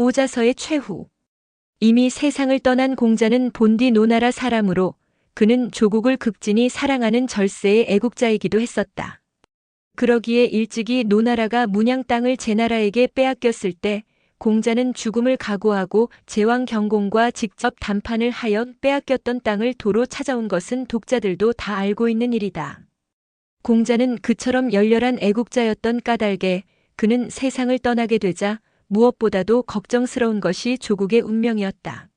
오자서의 최후. 이미 세상을 떠난 공자는 본디 노나라 사람으로 그는 조국을 극진히 사랑하는 절세의 애국자이기도 했었다. 그러기에 일찍이 노나라가 문양 땅을 제나라에게 빼앗겼을 때 공자는 죽음을 각오하고 제왕 경공과 직접 담판을 하여 빼앗겼던 땅을 도로 찾아온 것은 독자들도 다 알고 있는 일이다. 공자는 그처럼 열렬한 애국자였던 까닭에 그는 세상을 떠나게 되자 무엇보다도 걱정스러운 것이 조국의 운명이었다.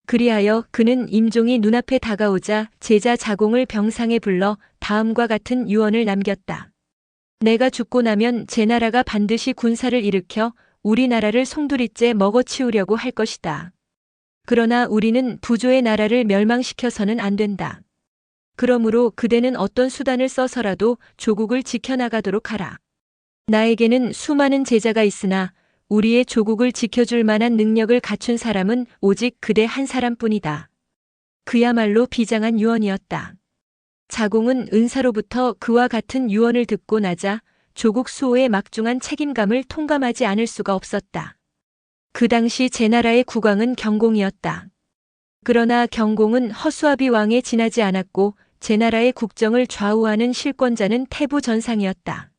그리하여 그는 임종이 눈앞에 다가오자 제자 자공을 병상에 불러 다음과 같은 유언을 남겼다. 내가 죽고 나면 제나라가 반드시 군사를 일으켜 우리나라를 송두리째 먹어치우려고 할 것이다. 그러나 우리는 부조의 나라를 멸망시켜서는 안 된다. 그러므로 그대는 어떤 수단을 써서라도 조국을 지켜나가도록 하라. 나에게는 수많은 제자가 있으나 우리의 조국을 지켜줄 만한 능력을 갖춘 사람은 오직 그대 한 사람뿐이다. 그야말로 비장한 유언이었다. 자공은 은사로부터 그와 같은 유언을 듣고 나자 조국 수호의 막중한 책임감을 통감하지 않을 수가 없었다. 그 당시 제나라의 국왕은 경공이었다. 그러나 경공은 허수아비 왕에 지나지 않았고 제나라의 국정을 좌우하는 실권자는 태부 전상이었다.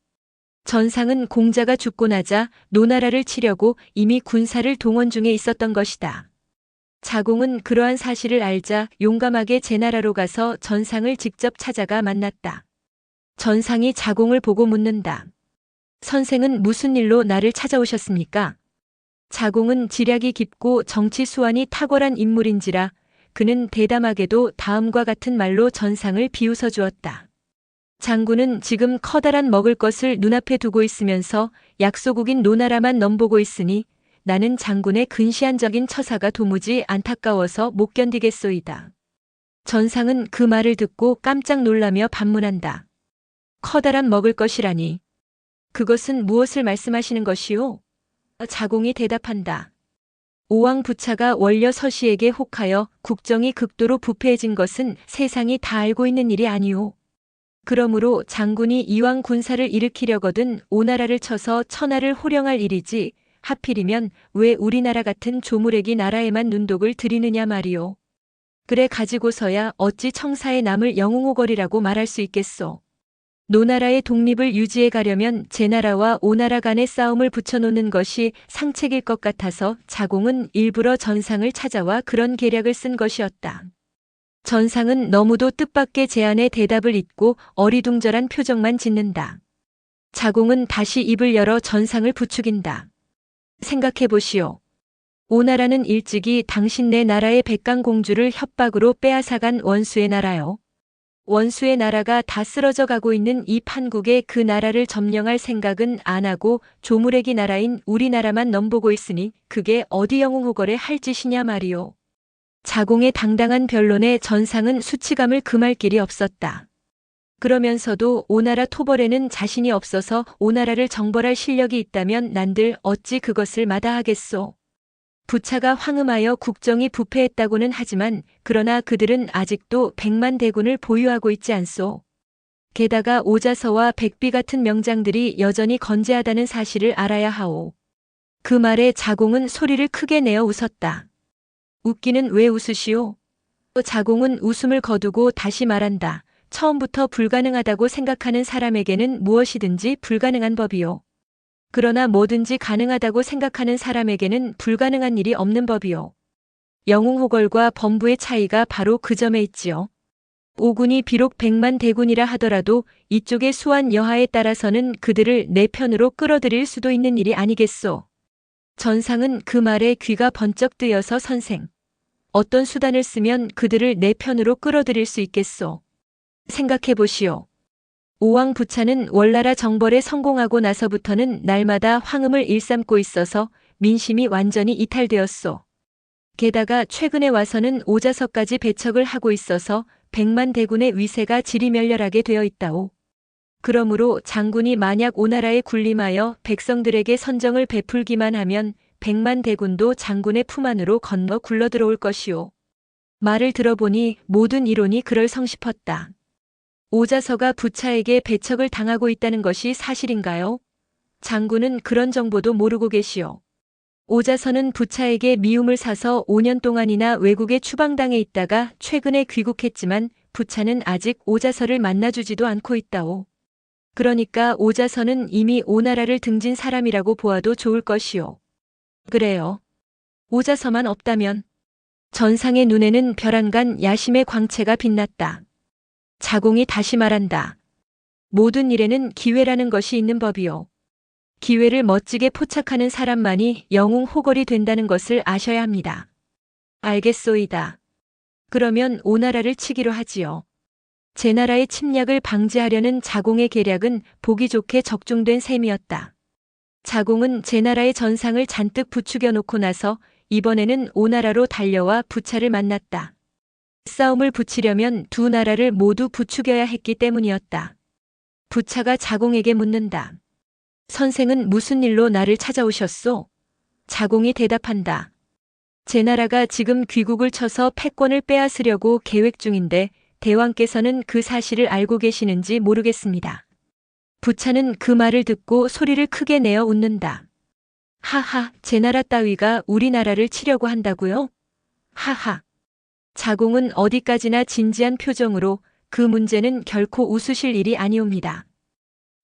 전상은 공자가 죽고 나자 노나라를 치려고 이미 군사를 동원 중에 있었던 것이다. 자공은 그러한 사실을 알자 용감하게 제나라로 가서 전상을 직접 찾아가 만났다. 전상이 자공을 보고 묻는다. 선생은 무슨 일로 나를 찾아오셨습니까? 자공은 지략이 깊고 정치 수완이 탁월한 인물인지라 그는 대담하게도 다음과 같은 말로 전상을 비웃어 주었다. 장군은 지금 커다란 먹을 것을 눈앞에 두고 있으면서 약소국인 노나라만 넘보고 있으니 나는 장군의 근시안적인 처사가 도무지 안타까워서 못 견디겠소이다. 전상은 그 말을 듣고 깜짝 놀라며 반문한다. 커다란 먹을 것이라니. 그것은 무엇을 말씀하시는 것이오? 자공이 대답한다. 오왕 부차가 원려 서시에게 혹하여 국정이 극도로 부패해진 것은 세상이 다 알고 있는 일이 아니오. 그러므로 장군이 이왕 군사를 일으키려거든 오나라를 쳐서 천하를 호령할 일이지 하필이면 왜 우리나라 같은 조무래기 나라에만 눈독을 들이느냐 말이오. 그래 가지고서야 어찌 청사에 남을 영웅호걸이라고 말할 수 있겠소. 노나라의 독립을 유지해 가려면 제나라와 오나라 간의 싸움을 붙여놓는 것이 상책일 것 같아서 자공은 일부러 전상을 찾아와 그런 계략을 쓴 것이었다. 전상은 너무도 뜻밖의 제안에 대답을 잇고 어리둥절한 표정만 짓는다. 자공은 다시 입을 열어 전상을 부추긴다. 생각해보시오. 오나라는 일찍이 당신네 나라의 백강공주를 협박으로 빼앗아간 원수의 나라요. 원수의 나라가 다 쓰러져 가고 있는 이 판국에 그 나라를 점령할 생각은 안 하고 조무래기 나라인 우리나라만 넘보고 있으니 그게 어디 영웅호걸에 할 짓이냐 말이오. 자공의 당당한 변론에 전상은 수치감을 금할 길이 없었다. 그러면서도 오나라 토벌에는 자신이 없어서 오나라를 정벌할 실력이 있다면 난들 어찌 그것을 마다하겠소. 부차가 황음하여 국정이 부패했다고는 하지만 그러나 그들은 아직도 100만 대군을 보유하고 있지 않소. 게다가 오자서와 백비 같은 명장들이 여전히 건재하다는 사실을 알아야 하오. 그 말에 자공은 소리를 크게 내어 웃었다. 웃기는 왜 웃으시오? 자공은 웃음을 거두고 다시 말한다. 처음부터 불가능하다고 생각하는 사람에게는 무엇이든지 불가능한 법이요. 그러나 뭐든지 가능하다고 생각하는 사람에게는 불가능한 일이 없는 법이요. 영웅호걸과 범부의 차이가 바로 그 점에 있지요. 오군이 비록 100만 대군이라 하더라도 이쪽의 수완 여하에 따라서는 그들을 내 편으로 끌어들일 수도 있는 일이 아니겠소. 전상은 그 말에 귀가 번쩍 뜨여서 선생. 어떤 수단을 쓰면 그들을 내 편으로 끌어들일 수 있겠소. 생각해보시오. 오왕 부차는 월나라 정벌에 성공하고 나서부터는 날마다 황음을 일삼고 있어서 민심이 완전히 이탈되었소. 게다가 최근에 와서는 오자서까지 배척을 하고 있어서 100만 대군의 위세가 지리멸렬하게 되어 있다오. 그러므로 장군이 만약 오나라에 군림하여 백성들에게 선정을 베풀기만 하면 100만 대군도 장군의 품 안으로 건너 굴러들어올 것이오. 말을 들어보니 모든 이론이 그럴성싶었다. 오자서가 부차에게 배척을 당하고 있다는 것이 사실인가요? 장군은 그런 정보도 모르고 계시오. 오자선은 부차에게 미움을 사서 5년 동안이나 외국에 추방당해 있다가 최근에 귀국했지만 부차는 아직 오자서를 만나주지도 않고 있다오. 그러니까 오자선은 이미 오나라를 등진 사람이라고 보아도 좋을 것이오. 그래요. 오자서만 없다면. 전상의 눈에는 벼랑간 야심의 광채가 빛났다. 자공이 다시 말한다. 모든 일에는 기회라는 것이 있는 법이오. 기회를 멋지게 포착하는 사람만이 영웅 호걸이 된다는 것을 아셔야 합니다. 알겠소이다. 그러면 오나라를 치기로 하지요. 제 나라의 침략을 방지하려는 자공의 계략은 보기 좋게 적중된 셈이었다. 자공은 제 나라의 전상을 잔뜩 부추겨 놓고 나서 이번에는 오나라로 달려와 부차를 만났다. 싸움을 붙이려면 두 나라를 모두 부추겨야 했기 때문이었다. 부차가 자공에게 묻는다. 선생은 무슨 일로 나를 찾아오셨소? 자공이 대답한다. 제 나라가 지금 귀국을 쳐서 패권을 빼앗으려고 계획 중인데 대왕께서는 그 사실을 알고 계시는지 모르겠습니다. 부차는 그 말을 듣고 소리를 크게 내어 웃는다. 하하, 제 나라 따위가 우리나라를 치려고 한다고요? 하하. 자공은 어디까지나 진지한 표정으로 그 문제는 결코 웃으실 일이 아니옵니다.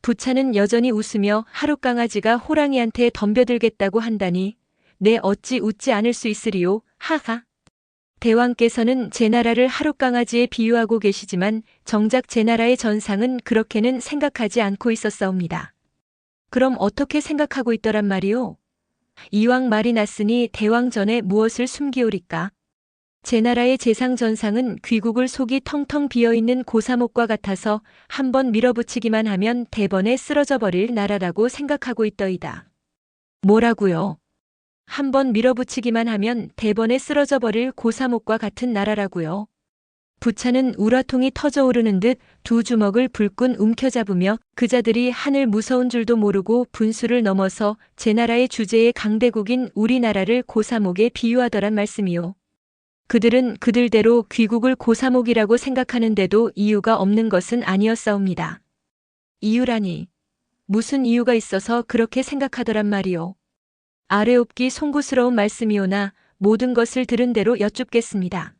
부차는 여전히 웃으며 하룻강아지가 호랑이한테 덤벼들겠다고 한다니 내 어찌 웃지 않을 수 있으리요, 하하. 대왕께서는 제 나라를 하룻강아지에 비유하고 계시지만 정작 제 나라의 전상은 그렇게는 생각하지 않고 있었사옵니다. 그럼 어떻게 생각하고 있더란 말이오? 이왕 말이 났으니 대왕 전에 무엇을 숨기오리까? 제 나라의 재상 전상은 귀국을 속이 텅텅 비어있는 고사목과 같아서 한번 밀어붙이기만 하면 대번에 쓰러져 버릴 나라라고 생각하고 있더이다. 뭐라고요? 한번 밀어붙이기만 하면 대번에 쓰러져 버릴 고사목과 같은 나라라고요. 부차는 우라통이 터져오르는 듯 두 주먹을 불끈 움켜잡으며 그자들이 하늘 무서운 줄도 모르고 분수를 넘어서 제 나라의 주제의 강대국인 우리나라를 고사목에 비유하더란 말씀이요. 그들은 그들대로 귀국을 고사목이라고 생각하는데도 이유가 없는 것은 아니었사옵니다. 이유라니. 무슨 이유가 있어서 그렇게 생각하더란 말이오. 아래옵기 송구스러운 말씀이오나 모든 것을 들은 대로 여쭙겠습니다.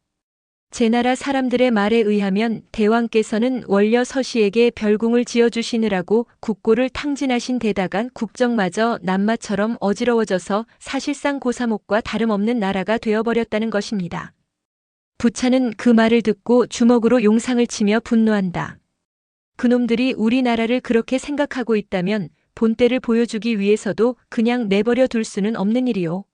제 나라 사람들의 말에 의하면 대왕께서는 원려 서씨에게 별궁을 지어주시느라고 국고를 탕진하신 데다가 국정마저 남마처럼 어지러워져서 사실상 고사목과 다름없는 나라가 되어버렸다는 것입니다. 부차는 그 말을 듣고 주먹으로 용상을 치며 분노한다. 그놈들이 우리나라를 그렇게 생각하고 있다면 본때를 보여주기 위해서도 그냥 내버려 둘 수는 없는 일이오.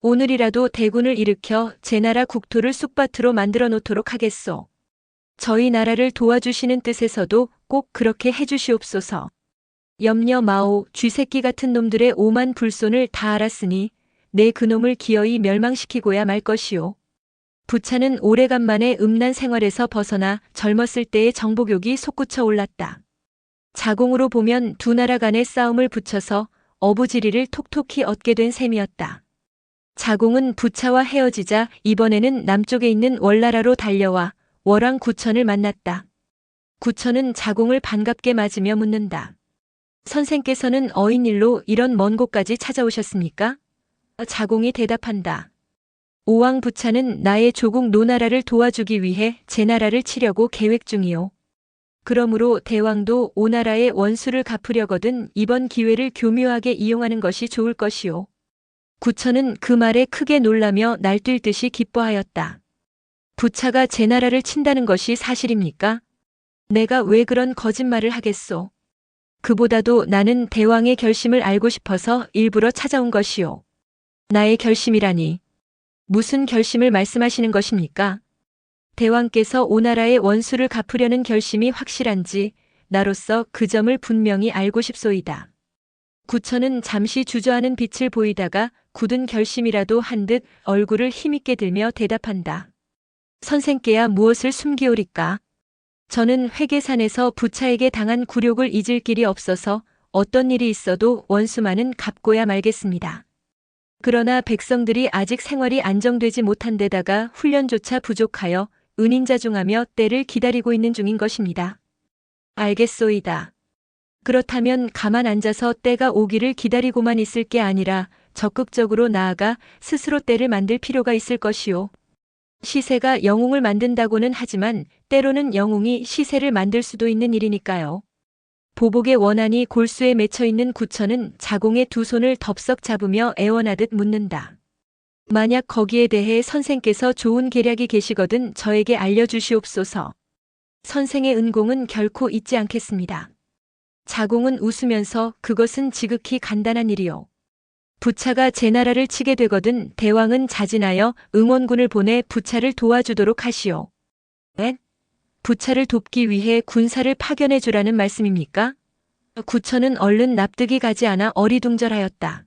오늘이라도 대군을 일으켜 제 나라 국토를 쑥밭으로 만들어 놓도록 하겠소. 저희 나라를 도와주시는 뜻에서도 꼭 그렇게 해주시옵소서. 염려 마오, 쥐새끼 같은 놈들의 오만 불손을 다 알았으니 내 그놈을 기어이 멸망시키고야 말 것이오. 부차는 오래간만에 음란 생활에서 벗어나 젊었을 때의 정복욕이 솟구쳐 올랐다. 자공으로 보면 두 나라 간의 싸움을 붙여서 어부지리를 톡톡히 얻게 된 셈이었다. 자공은 부차와 헤어지자 이번에는 남쪽에 있는 월나라로 달려와 월왕 구천을 만났다. 구천은 자공을 반갑게 맞으며 묻는다. 선생께서는 어인일로 이런 먼 곳까지 찾아오셨습니까? 자공이 대답한다. 오왕 부차는 나의 조국 노나라를 도와주기 위해 제 나라를 치려고 계획 중이오. 그러므로 대왕도 오나라의 원수를 갚으려거든 이번 기회를 교묘하게 이용하는 것이 좋을 것이오. 구천은 그 말에 크게 놀라며 날뛸 듯이 기뻐하였다. 부차가 제 나라를 친다는 것이 사실입니까? 내가 왜 그런 거짓말을 하겠소? 그보다도 나는 대왕의 결심을 알고 싶어서 일부러 찾아온 것이오. 나의 결심이라니. 무슨 결심을 말씀하시는 것입니까? 대왕께서 오나라의 원수를 갚으려는 결심이 확실한지 나로서 그 점을 분명히 알고 싶소이다. 구천은 잠시 주저하는 빛을 보이다가 굳은 결심이라도 한 듯 얼굴을 힘있게 들며 대답한다. 선생께야 무엇을 숨기오리까? 저는 회계산에서 부차에게 당한 굴욕을 잊을 길이 없어서 어떤 일이 있어도 원수만은 갚고야 말겠습니다. 그러나 백성들이 아직 생활이 안정되지 못한 데다가 훈련조차 부족하여 은인자중하며 때를 기다리고 있는 중인 것입니다. 알겠소이다. 그렇다면 가만 앉아서 때가 오기를 기다리고만 있을 게 아니라 적극적으로 나아가 스스로 때를 만들 필요가 있을 것이요. 시세가 영웅을 만든다고는 하지만 때로는 영웅이 시세를 만들 수도 있는 일이니까요. 보복의 원한이 골수에 맺혀 있는 구천은 자공의 두 손을 덥석 잡으며 애원하듯 묻는다. 만약 거기에 대해 선생께서 좋은 계략이 계시거든 저에게 알려주시옵소서. 선생의 은공은 결코 잊지 않겠습니다. 자공은 웃으면서 그것은 지극히 간단한 일이요. 부차가 제 나라를 치게 되거든 대왕은 자진하여 응원군을 보내 부차를 도와주도록 하시오. 에? 부차를 돕기 위해 군사를 파견해 주라는 말씀입니까? 구천은 얼른 납득이 가지 않아 어리둥절하였다.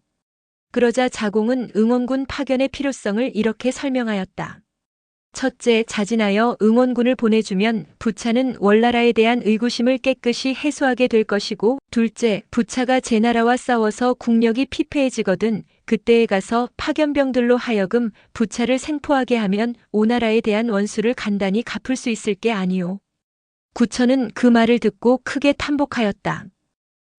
그러자 자공은 응원군 파견의 필요성을 이렇게 설명하였다. 첫째, 자진하여 응원군을 보내주면 부차는 월나라에 대한 의구심을 깨끗이 해소하게 될 것이고, 둘째, 부차가 제 나라와 싸워서 국력이 피폐해지거든 그때에 가서 파견병들로 하여금 부차를 생포하게 하면 오나라에 대한 원수를 간단히 갚을 수 있을 게 아니오. 구천은 그 말을 듣고 크게 탐복하였다.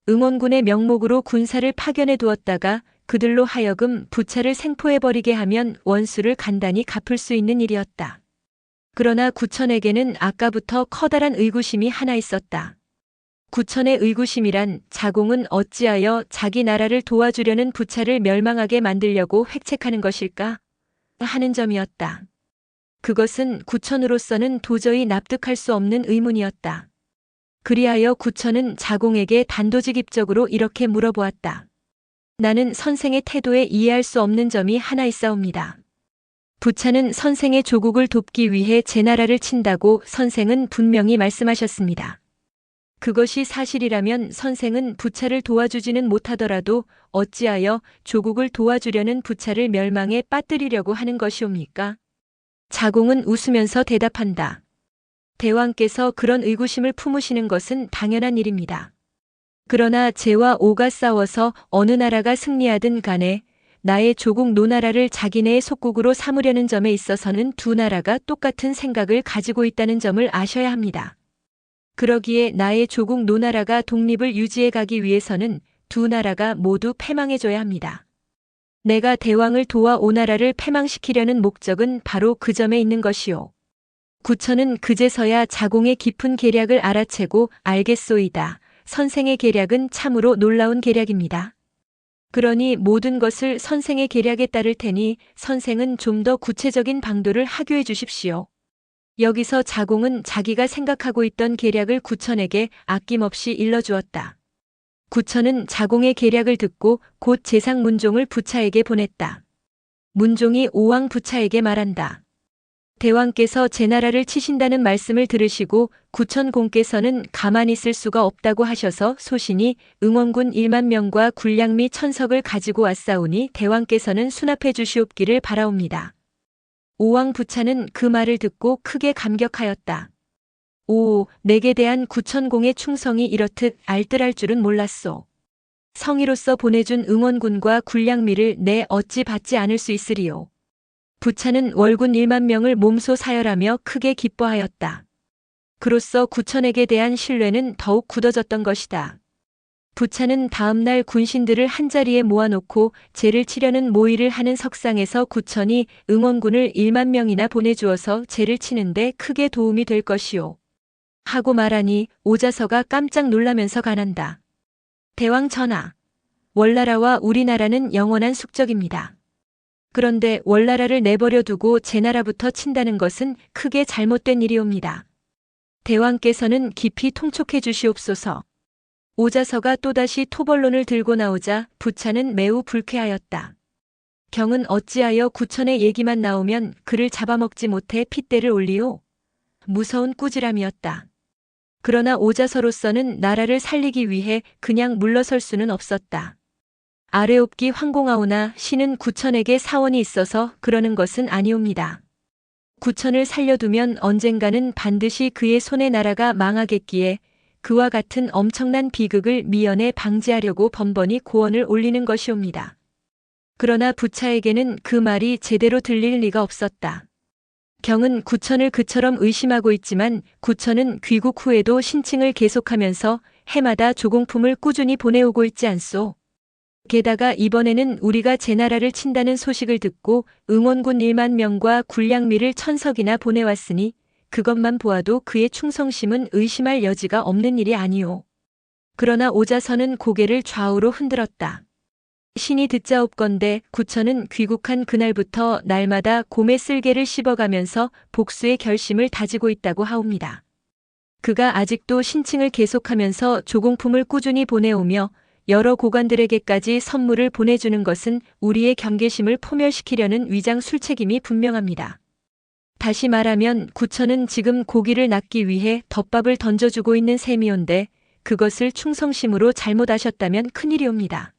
응원군의 명목으로 군사를 파견해 두었다가 그들로 하여금 부차를 생포해버리게 하면 원수를 간단히 갚을 수 있는 일이었다. 그러나 구천에게는 아까부터 커다란 의구심이 하나 있었다. 구천의 의구심이란 자공은 어찌하여 자기 나라를 도와주려는 부차를 멸망하게 만들려고 획책하는 것일까? 하는 점이었다. 그것은 구천으로서는 도저히 납득할 수 없는 의문이었다. 그리하여 구천은 자공에게 단도직입적으로 이렇게 물어보았다. 나는 선생의 태도에 이해할 수 없는 점이 하나 있사옵니다. 부차는 선생의 조국을 돕기 위해 제 나라를 친다고 선생은 분명히 말씀하셨습니다. 그것이 사실이라면 선생은 부차를 도와주지는 못하더라도 어찌하여 조국을 도와주려는 부차를 멸망에 빠뜨리려고 하는 것이옵니까? 자공은 웃으면서 대답한다. 대왕께서 그런 의구심을 품으시는 것은 당연한 일입니다. 그러나 제와 오가 싸워서 어느 나라가 승리하든 간에 나의 조국 노나라를 자기네의 속국으로 삼으려는 점에 있어서는 두 나라가 똑같은 생각을 가지고 있다는 점을 아셔야 합니다. 그러기에 나의 조국 노나라가 독립을 유지해 가기 위해서는 두 나라가 모두 패망해줘야 합니다. 내가 대왕을 도와 오나라를 패망시키려는 목적은 바로 그 점에 있는 것이오. 구천은 그제서야 자공의 깊은 계략을 알아채고 알겠소이다. 선생의 계략은 참으로 놀라운 계략입니다. 그러니 모든 것을 선생의 계략에 따를 테니 선생은 좀 더 구체적인 방도를 하교해 주십시오. 여기서 자공은 자기가 생각하고 있던 계략을 구천에게 아낌없이 일러주었다. 구천은 자공의 계략을 듣고 곧 제상 문종을 부차에게 보냈다. 문종이 오왕 부차에게 말한다. 대왕께서 제 나라를 치신다는 말씀을 들으시고 구천공께서는 가만히 있을 수가 없다고 하셔서 소신이 응원군 1만 명과 군량미 1000석을 가지고 왔사오니 대왕께서는 수납해 주시옵기를 바라옵니다. 오왕 부차는 그 말을 듣고 크게 감격하였다. 오, 내게 대한 구천공의 충성이 이렇듯 알뜰할 줄은 몰랐소. 성의로서 보내준 응원군과 군량미를 내 어찌 받지 않을 수 있으리요. 부차는 월군 1만 명을 몸소 사열하며 크게 기뻐하였다. 그로써 구천에게 대한 신뢰는 더욱 굳어졌던 것이다. 부차는 다음날 군신들을 한자리에 모아놓고 제를 치려는 모의를 하는 석상에서 구천이 응원군을 1만 명이나 보내주어서 제를 치는데 크게 도움이 될 것이오. 하고 말하니 오자서가 깜짝 놀라면서 가난다. 대왕 전하, 월나라와 우리나라는 영원한 숙적입니다. 그런데 월나라를 내버려 두고 제 나라부터 친다는 것은 크게 잘못된 일이옵니다. 대왕께서는 깊이 통촉해 주시옵소서. 오자서가 또다시 토벌론을 들고 나오자 부차는 매우 불쾌하였다. 경은 어찌하여 구천의 얘기만 나오면 그를 잡아먹지 못해 핏대를 올리오? 무서운 꾸지람이었다. 그러나 오자서로서는 나라를 살리기 위해 그냥 물러설 수는 없었다. 아래옵기 황공하오나 신은 구천에게 사원이 있어서 그러는 것은 아니옵니다. 구천을 살려두면 언젠가는 반드시 그의 손에 나라가 망하겠기에 그와 같은 엄청난 비극을 미연에 방지하려고 번번이 고언을 올리는 것이옵니다. 그러나 부차에게는 그 말이 제대로 들릴 리가 없었다. 경은 구천을 그처럼 의심하고 있지만 구천은 귀국 후에도 신칭을 계속하면서 해마다 조공품을 꾸준히 보내오고 있지 않소. 게다가 이번에는 우리가 제나라를 친다는 소식을 듣고 응원군 1만 명과 군량미를 1000석이나 보내왔으니 그것만 보아도 그의 충성심은 의심할 여지가 없는 일이 아니오. 그러나 오자선은 고개를 좌우로 흔들었다. 신이 듣자옵건대 구천은 귀국한 그날부터 날마다 곰의 쓸개를 씹어가면서 복수의 결심을 다지고 있다고 하옵니다. 그가 아직도 신칭을 계속하면서 조공품을 꾸준히 보내오며 여러 고관들에게까지 선물을 보내주는 것은 우리의 경계심을 포멸시키려는 위장 술책임이 분명합니다. 다시 말하면 구천은 지금 고기를 낚기 위해 덮밥을 던져주고 있는 셈이온데 그것을 충성심으로 잘못하셨다면 큰일이옵니다.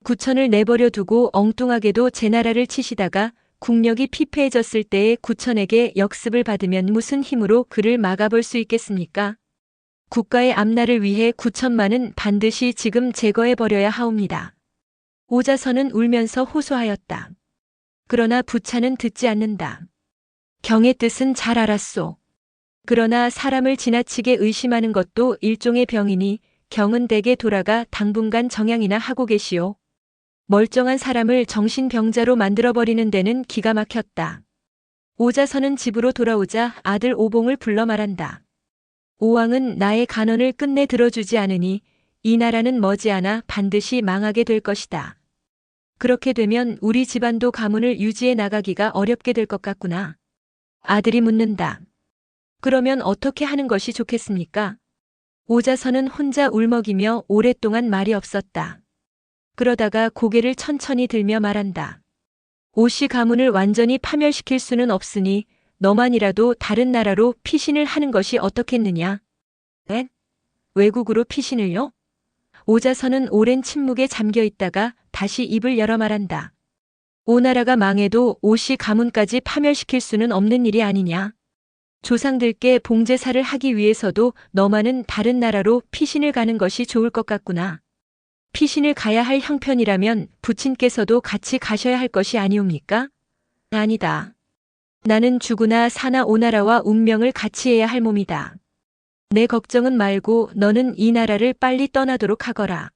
구천을 내버려 두고 엉뚱하게도 제나라를 치시다가 국력이 피폐해졌을 때에 구천에게 역습을 받으면 무슨 힘으로 그를 막아볼 수 있겠습니까? 국가의 앞날을 위해 구천만은 반드시 지금 제거해버려야 하옵니다. 오자선은 울면서 호소하였다. 그러나 부차는 듣지 않는다. 경의 뜻은 잘 알았소. 그러나 사람을 지나치게 의심하는 것도 일종의 병이니 경은 댁에 돌아가 당분간 정양이나 하고 계시오. 멀쩡한 사람을 정신병자로 만들어버리는 데는 기가 막혔다. 오자선은 집으로 돌아오자 아들 오봉을 불러 말한다. 오왕은 나의 간언을 끝내 들어주지 않으니 이 나라는 머지않아 반드시 망하게 될 것이다. 그렇게 되면 우리 집안도 가문을 유지해 나가기가 어렵게 될 것 같구나. 아들이 묻는다. 그러면 어떻게 하는 것이 좋겠습니까? 오자선은 혼자 울먹이며 오랫동안 말이 없었다. 그러다가 고개를 천천히 들며 말한다. 오씨 가문을 완전히 파멸시킬 수는 없으니 너만이라도 다른 나라로 피신을 하는 것이 어떻겠느냐? 에? 외국으로 피신을요? 오자선은 오랜 침묵에 잠겨 있다가 다시 입을 열어 말한다. 오나라가 망해도 오씨 가문까지 파멸시킬 수는 없는 일이 아니냐? 조상들께 봉제사를 하기 위해서도 너만은 다른 나라로 피신을 가는 것이 좋을 것 같구나. 피신을 가야 할 형편이라면 부친께서도 같이 가셔야 할 것이 아니옵니까? 아니다. 나는 죽으나 사나 오나라와 운명을 같이 해야 할 몸이다. 내 걱정은 말고 너는 이 나라를 빨리 떠나도록 하거라.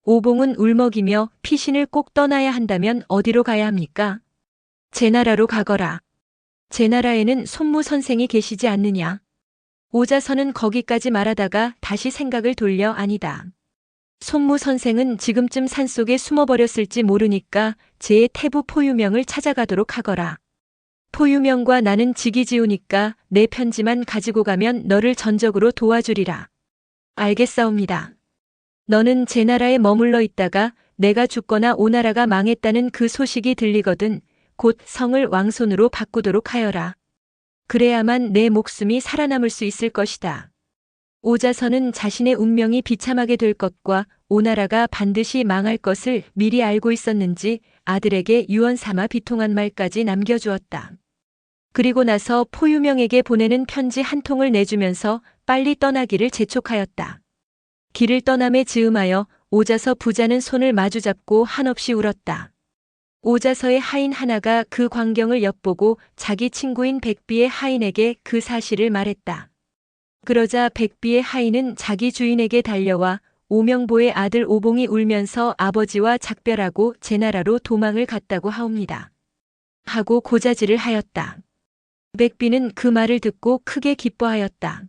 오봉은 울먹이며 피신을 꼭 떠나야 한다면 어디로 가야 합니까? 제나라로 가거라. 제나라에는 손무 선생이 계시지 않느냐? 오자선은 거기까지 말하다가 다시 생각을 돌려 아니다. 손무 선생은 지금쯤 산속에 숨어버렸을지 모르니까 제 태부 포유명을 찾아가도록 하거라. 포유명과 나는 지기지우니까 내 편지만 가지고 가면 너를 전적으로 도와주리라. 알겠사옵니다. 너는 제 나라에 머물러 있다가 내가 죽거나 오나라가 망했다는 그 소식이 들리거든 곧 성을 왕손으로 바꾸도록 하여라. 그래야만 내 목숨이 살아남을 수 있을 것이다. 오자선은 자신의 운명이 비참하게 될 것과 오나라가 반드시 망할 것을 미리 알고 있었는지 아들에게 유언 삼아 비통한 말까지 남겨주었다. 그리고 나서 포유명에게 보내는 편지 한 통을 내주면서 빨리 떠나기를 재촉하였다. 길을 떠남에 즈음하여 오자서 부자는 손을 마주잡고 한없이 울었다. 오자서의 하인 하나가 그 광경을 엿보고 자기 친구인 백비의 하인에게 그 사실을 말했다. 그러자 백비의 하인은 자기 주인에게 달려와 오명보의 아들 오봉이 울면서 아버지와 작별하고 제나라로 도망을 갔다고 하옵니다. 하고 고자질을 하였다. 백비는 그 말을 듣고 크게 기뻐하였다.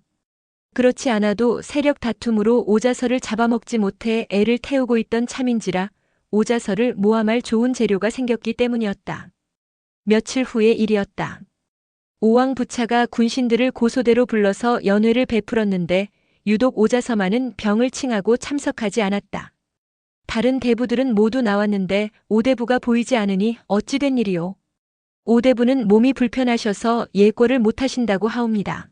그렇지 않아도 세력 다툼으로 오자서를 잡아먹지 못해 애를 태우고 있던 참인지라 오자서를 모함할 좋은 재료가 생겼기 때문이었다. 며칠 후의 일이었다. 오왕 부차가 군신들을 고소대로 불러서 연회를 베풀었는데 유독 오자서만은 병을 칭하고 참석하지 않았다. 다른 대부들은 모두 나왔는데 오대부가 보이지 않으니 어찌 된 일이오? 오대부는 몸이 불편하셔서 예고를 못하신다고 하옵니다.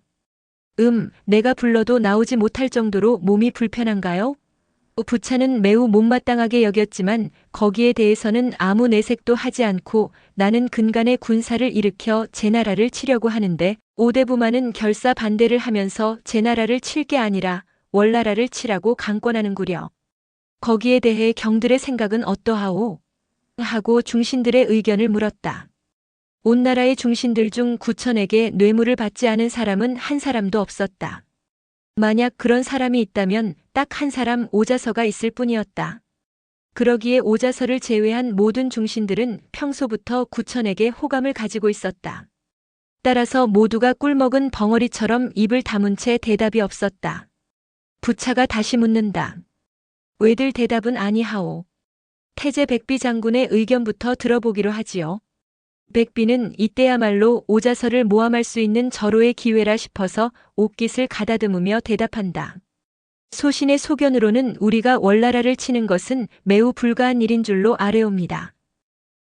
내가 불러도 나오지 못할 정도로 몸이 불편한가요? 부차는 매우 못마땅하게 여겼지만 거기에 대해서는 아무 내색도 하지 않고 나는 근간의 군사를 일으켜 제나라를 치려고 하는데 오대부만은 결사 반대를 하면서 제나라를 칠 게 아니라 월나라를 치라고 강권하는구려. 거기에 대해 경들의 생각은 어떠하오? 하고 중신들의 의견을 물었다. 온 나라의 중신들 중 구천에게 뇌물을 받지 않은 사람은 한 사람도 없었다. 만약 그런 사람이 있다면 딱 한 사람 오자서가 있을 뿐이었다. 그러기에 오자설을 제외한 모든 중신들은 평소부터 구천에게 호감을 가지고 있었다. 따라서 모두가 꿀먹은 벙어리처럼 입을 다문 채 대답이 없었다. 부차가 다시 묻는다. 왜들 대답은 아니하오. 태제 백비 장군의 의견부터 들어보기로 하지요. 백비는 이때야말로 오자설을 모함할 수 있는 절호의 기회라 싶어서 옷깃을 가다듬으며 대답한다. 소신의 소견으로는 우리가 월나라를 치는 것은 매우 불가한 일인 줄로 아뢰옵니다.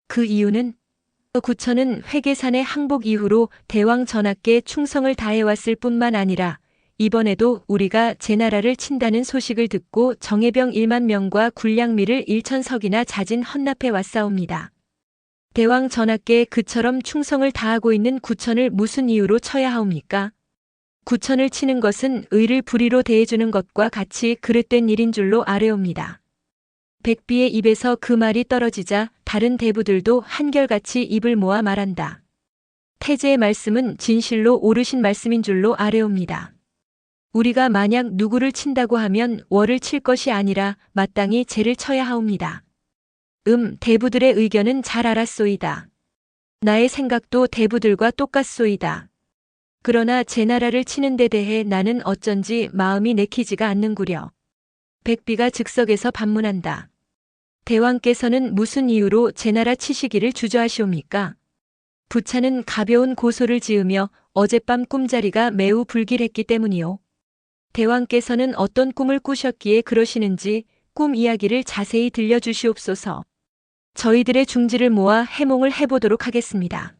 그 이유는 구천은 회계산의 항복 이후로 대왕 전하께 충성을 다해왔을 뿐만 아니라 이번에도 우리가 제나라를 친다는 소식을 듣고 정예병 1만 명과 군량미를 1천석이나 자진 헌납해 왔사옵니다. 대왕 전하께 그처럼 충성을 다하고 있는 구천을 무슨 이유로 쳐야 하옵니까? 구천을 치는 것은 의를 불의로 대해주는 것과 같이 그릇된 일인 줄로 아뢰옵니다. 백비의 입에서 그 말이 떨어지자 다른 대부들도 한결같이 입을 모아 말한다. 태제의 말씀은 진실로 옳으신 말씀인 줄로 아뢰옵니다. 우리가 만약 누구를 친다고 하면 월을 칠 것이 아니라 마땅히 제를 쳐야 하옵니다. 대부들의 의견은 잘 알았소이다. 나의 생각도 대부들과 똑같소이다. 그러나 제 나라를 치는 데 대해 나는 어쩐지 마음이 내키지가 않는구려. 백비가 즉석에서 반문한다. 대왕께서는 무슨 이유로 제 나라 치시기를 주저하시옵니까? 부차는 가벼운 고소를 지으며 어젯밤 꿈자리가 매우 불길했기 때문이요. 대왕께서는 어떤 꿈을 꾸셨기에 그러시는지 꿈 이야기를 자세히 들려주시옵소서. 저희들의 중지를 모아 해몽을 해보도록 하겠습니다.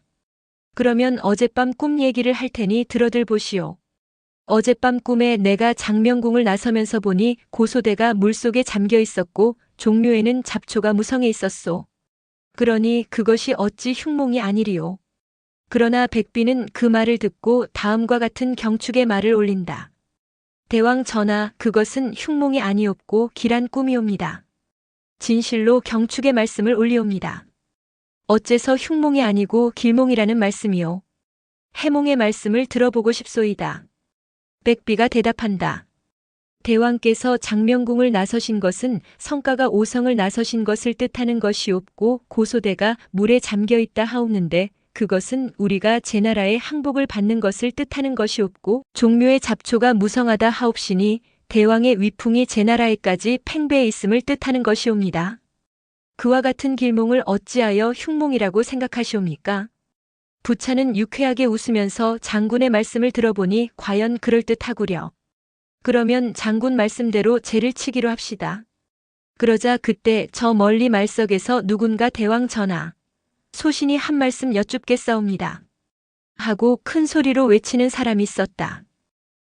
그러면 어젯밤 꿈 얘기를 할 테니 들어들 보시오. 어젯밤 꿈에 내가 장명궁을 나서면서 보니 고소대가 물속에 잠겨 있었고 종묘에는 잡초가 무성해 있었소. 그러니 그것이 어찌 흉몽이 아니리오. 그러나 백비는 그 말을 듣고 다음과 같은 경축의 말을 올린다. 대왕 전하, 그것은 흉몽이 아니옵고 길한 꿈이옵니다. 진실로 경축의 말씀을 올리옵니다. 어째서 흉몽이 아니고 길몽이라는 말씀이오. 해몽의 말씀을 들어보고 싶소이다. 백비가 대답한다. 대왕께서 장명궁을 나서신 것은 성가가 오성을 나서신 것을 뜻하는 것이옵고 고소대가 물에 잠겨있다 하옵는데 그것은 우리가 제나라의 항복을 받는 것을 뜻하는 것이옵고 종묘의 잡초가 무성하다 하옵시니 대왕의 위풍이 제나라에까지 팽배해 있음을 뜻하는 것이옵니다. 그와 같은 길몽을 어찌하여 흉몽이라고 생각하시옵니까? 부차는 유쾌하게 웃으면서 장군의 말씀을 들어보니 과연 그럴듯하구려. 그러면 장군 말씀대로 제를 치기로 합시다. 그러자 그때 저 멀리 말석에서 누군가 대왕 전하, 소신이 한 말씀 여쭙겠사옵니다. 하고 큰 소리로 외치는 사람이 있었다.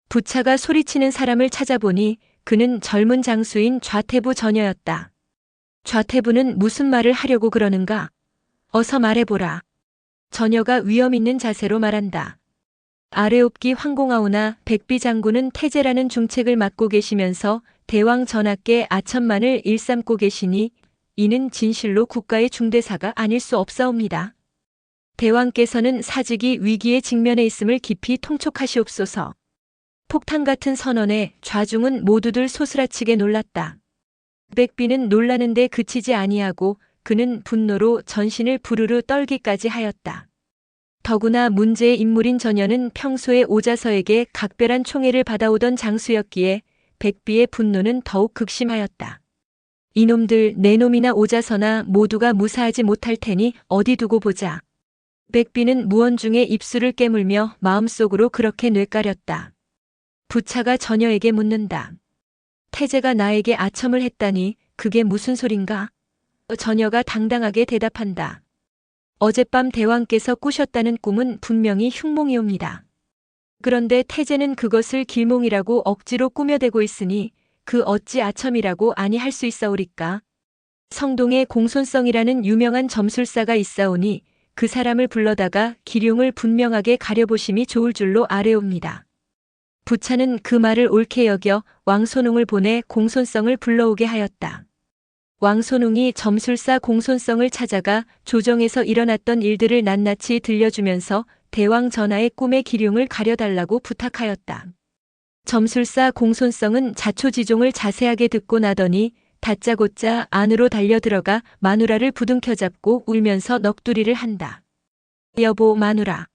부차가 소리치는 사람을 찾아보니 그는 젊은 장수인 좌태부 전여였다. 좌태부는 무슨 말을 하려고 그러는가? 어서 말해보라. 전여가 위험 있는 자세로 말한다. 아래옵기 황공하오나 백비 장군은 태제라는 중책을 맡고 계시면서 대왕 전하께 아천만을 일삼고 계시니 이는 진실로 국가의 중대사가 아닐 수 없사옵니다. 대왕께서는 사직이 위기에 직면해 있음을 깊이 통촉하시옵소서. 폭탄 같은 선언에 좌중은 모두들 소스라치게 놀랐다. 백비는 놀라는데 그치지 아니하고 그는 분노로 전신을 부르르 떨기까지 하였다. 더구나 문제의 인물인 전여는 평소에 오자서에게 각별한 총애를 받아오던 장수였기에 백비의 분노는 더욱 극심하였다. 이놈들 내 놈이나 오자서나 모두가 무사하지 못할 테니 어디 두고 보자. 백비는 무언중에 입술을 깨물며 마음속으로 그렇게 뇌까렸다. 부차가 전여에게 묻는다. 태제가 나에게 아첨을 했다니 그게 무슨 소린가? 전여가 당당하게 대답한다. 어젯밤 대왕께서 꾸셨다는 꿈은 분명히 흉몽이옵니다. 그런데 태제는 그것을 길몽이라고 억지로 꾸며대고 있으니 그 어찌 아첨이라고 아니할 수 있사오리까? 성동에 공손성이라는 유명한 점술사가 있사오니 그 사람을 불러다가 기륭을 분명하게 가려보심이 좋을 줄로 아뢰옵니다. 부차는 그 말을 옳게 여겨 왕손웅을 보내 공손성을 불러오게 하였다. 왕손웅이 점술사 공손성을 찾아가 조정에서 일어났던 일들을 낱낱이 들려주면서 대왕 전하의 꿈의 기륭을 가려달라고 부탁하였다. 점술사 공손성은 자초지종을 자세하게 듣고 나더니 다짜고짜 안으로 달려들어가 마누라를 부둥켜 잡고 울면서 넋두리를 한다. 여보 마누라.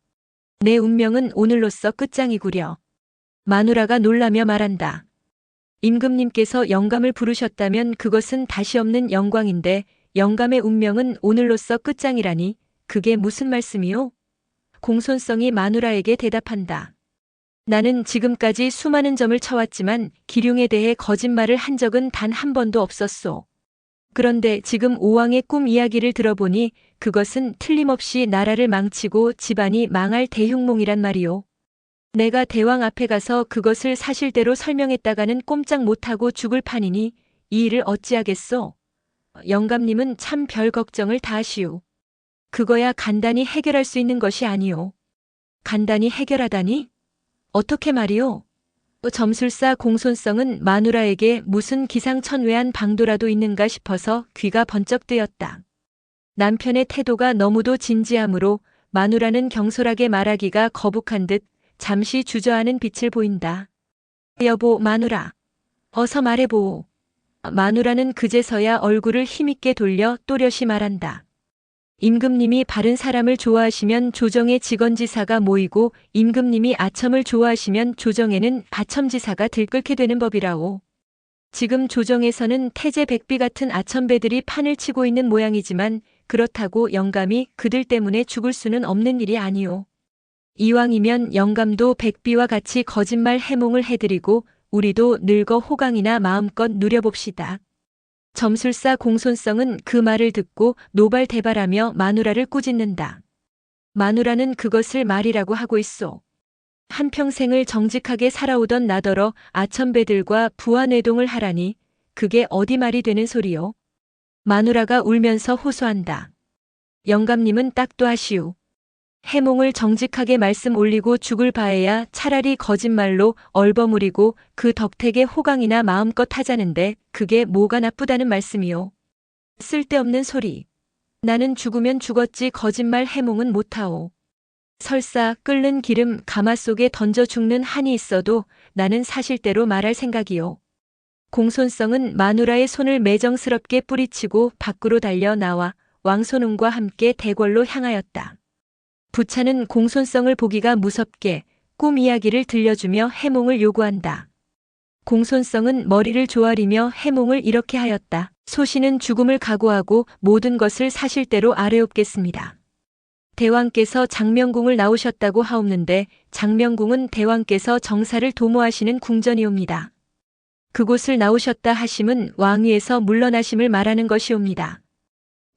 내 운명은 오늘로써 끝장이구려. 마누라가 놀라며 말한다. 임금님께서 영감을 부르셨다면 그것은 다시 없는 영광인데 영감의 운명은 오늘로써 끝장이라니 그게 무슨 말씀이오? 공손성이 마누라에게 대답한다. 나는 지금까지 수많은 점을 쳐왔지만 기륭에 대해 거짓말을 한 적은 단 한 번도 없었소. 그런데 지금 오왕의 꿈 이야기를 들어보니 그것은 틀림없이 나라를 망치고 집안이 망할 대흉몽이란 말이오. 내가 대왕 앞에 가서 그것을 사실대로 설명했다가는 꼼짝 못하고 죽을 판이니 이 일을 어찌하겠소? 영감님은 참 별 걱정을 다 하시오. 그거야 간단히 해결할 수 있는 것이 아니오. 간단히 해결하다니? 어떻게 말이오? 점술사 공손성은 마누라에게 무슨 기상천외한 방도라도 있는가 싶어서 귀가 번쩍 뜨였다. 남편의 태도가 너무도 진지하므로 마누라는 경솔하게 말하기가 거북한 듯 잠시 주저하는 빛을 보인다. 여보 마누라. 어서 말해보오. 마누라는 그제서야 얼굴을 힘있게 돌려 또렷이 말한다. 임금님이 바른 사람을 좋아하시면 조정에 직언지사가 모이고 임금님이 아첨을 좋아하시면 조정에는 아첨지사가 들끓게 되는 법이라오. 지금 조정에서는 태제 백비 같은 아첨배들이 판을 치고 있는 모양이지만 그렇다고 영감이 그들 때문에 죽을 수는 없는 일이 아니오. 이왕이면 영감도 백비와 같이 거짓말 해몽을 해드리고 우리도 늙어 호강이나 마음껏 누려봅시다. 점술사 공손성은 그 말을 듣고 노발대발하며 마누라를 꾸짖는다. 마누라는 그것을 말이라고 하고 있소. 한평생을 정직하게 살아오던 나더러 아첨배들과 부하뇌동을 하라니 그게 어디 말이 되는 소리요. 마누라가 울면서 호소한다. 영감님은 딱도 하시오. 해몽을 정직하게 말씀 올리고 죽을 바에야 차라리 거짓말로 얼버무리고 그 덕택에 호강이나 마음껏 하자는데 그게 뭐가 나쁘다는 말씀이요. 쓸데없는 소리. 나는 죽으면 죽었지 거짓말 해몽은 못하오. 설사 끓는 기름 가마 속에 던져 죽는 한이 있어도 나는 사실대로 말할 생각이요. 공손성은 마누라의 손을 매정스럽게 뿌리치고 밖으로 달려 나와 왕손운과 함께 대궐로 향하였다. 부차는 공손성을 보기가 무섭게 꿈 이야기를 들려주며 해몽을 요구한다. 공손성은 머리를 조아리며 해몽을 이렇게 하였다. 소신은 죽음을 각오하고 모든 것을 사실대로 아뢰옵겠습니다. 대왕께서 장명궁을 나오셨다고 하옵는데 장명궁은 대왕께서 정사를 도모하시는 궁전이옵니다. 그곳을 나오셨다 하심은 왕위에서 물러나심을 말하는 것이옵니다.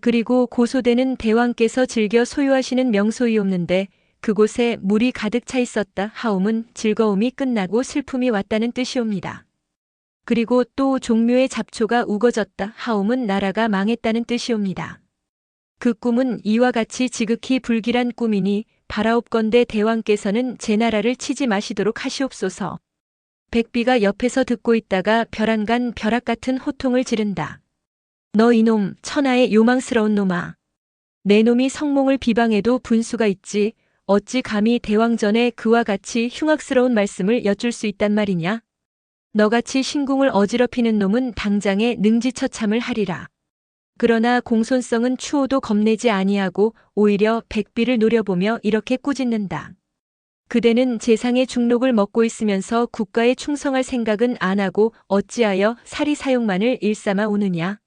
그리고 고소되는 대왕께서 즐겨 소유하시는 명소이옵는데 그곳에 물이 가득 차 있었다 하옴은 즐거움이 끝나고 슬픔이 왔다는 뜻이옵니다. 그리고 또 종묘의 잡초가 우거졌다 하옴은 나라가 망했다는 뜻이옵니다. 그 꿈은 이와 같이 지극히 불길한 꿈이니 바라옵건대 대왕께서는 제 나라를 치지 마시도록 하시옵소서. 백비가 옆에서 듣고 있다가 벼랑간 벼락 같은 호통을 지른다. 너 이놈 천하의 요망스러운 놈아. 내 놈이 성몽을 비방해도 분수가 있지 어찌 감히 대왕 전에 그와 같이 흉악스러운 말씀을 여쭐 수 있단 말이냐. 너같이 신궁을 어지럽히는 놈은 당장에 능지처참을 하리라. 그러나 공손성은 추호도 겁내지 아니하고 오히려 백비를 노려보며 이렇게 꾸짖는다. 그대는 재상의 중록을 먹고 있으면서 국가에 충성할 생각은 안 하고 어찌하여 사리사욕만을 일삼아 오느냐.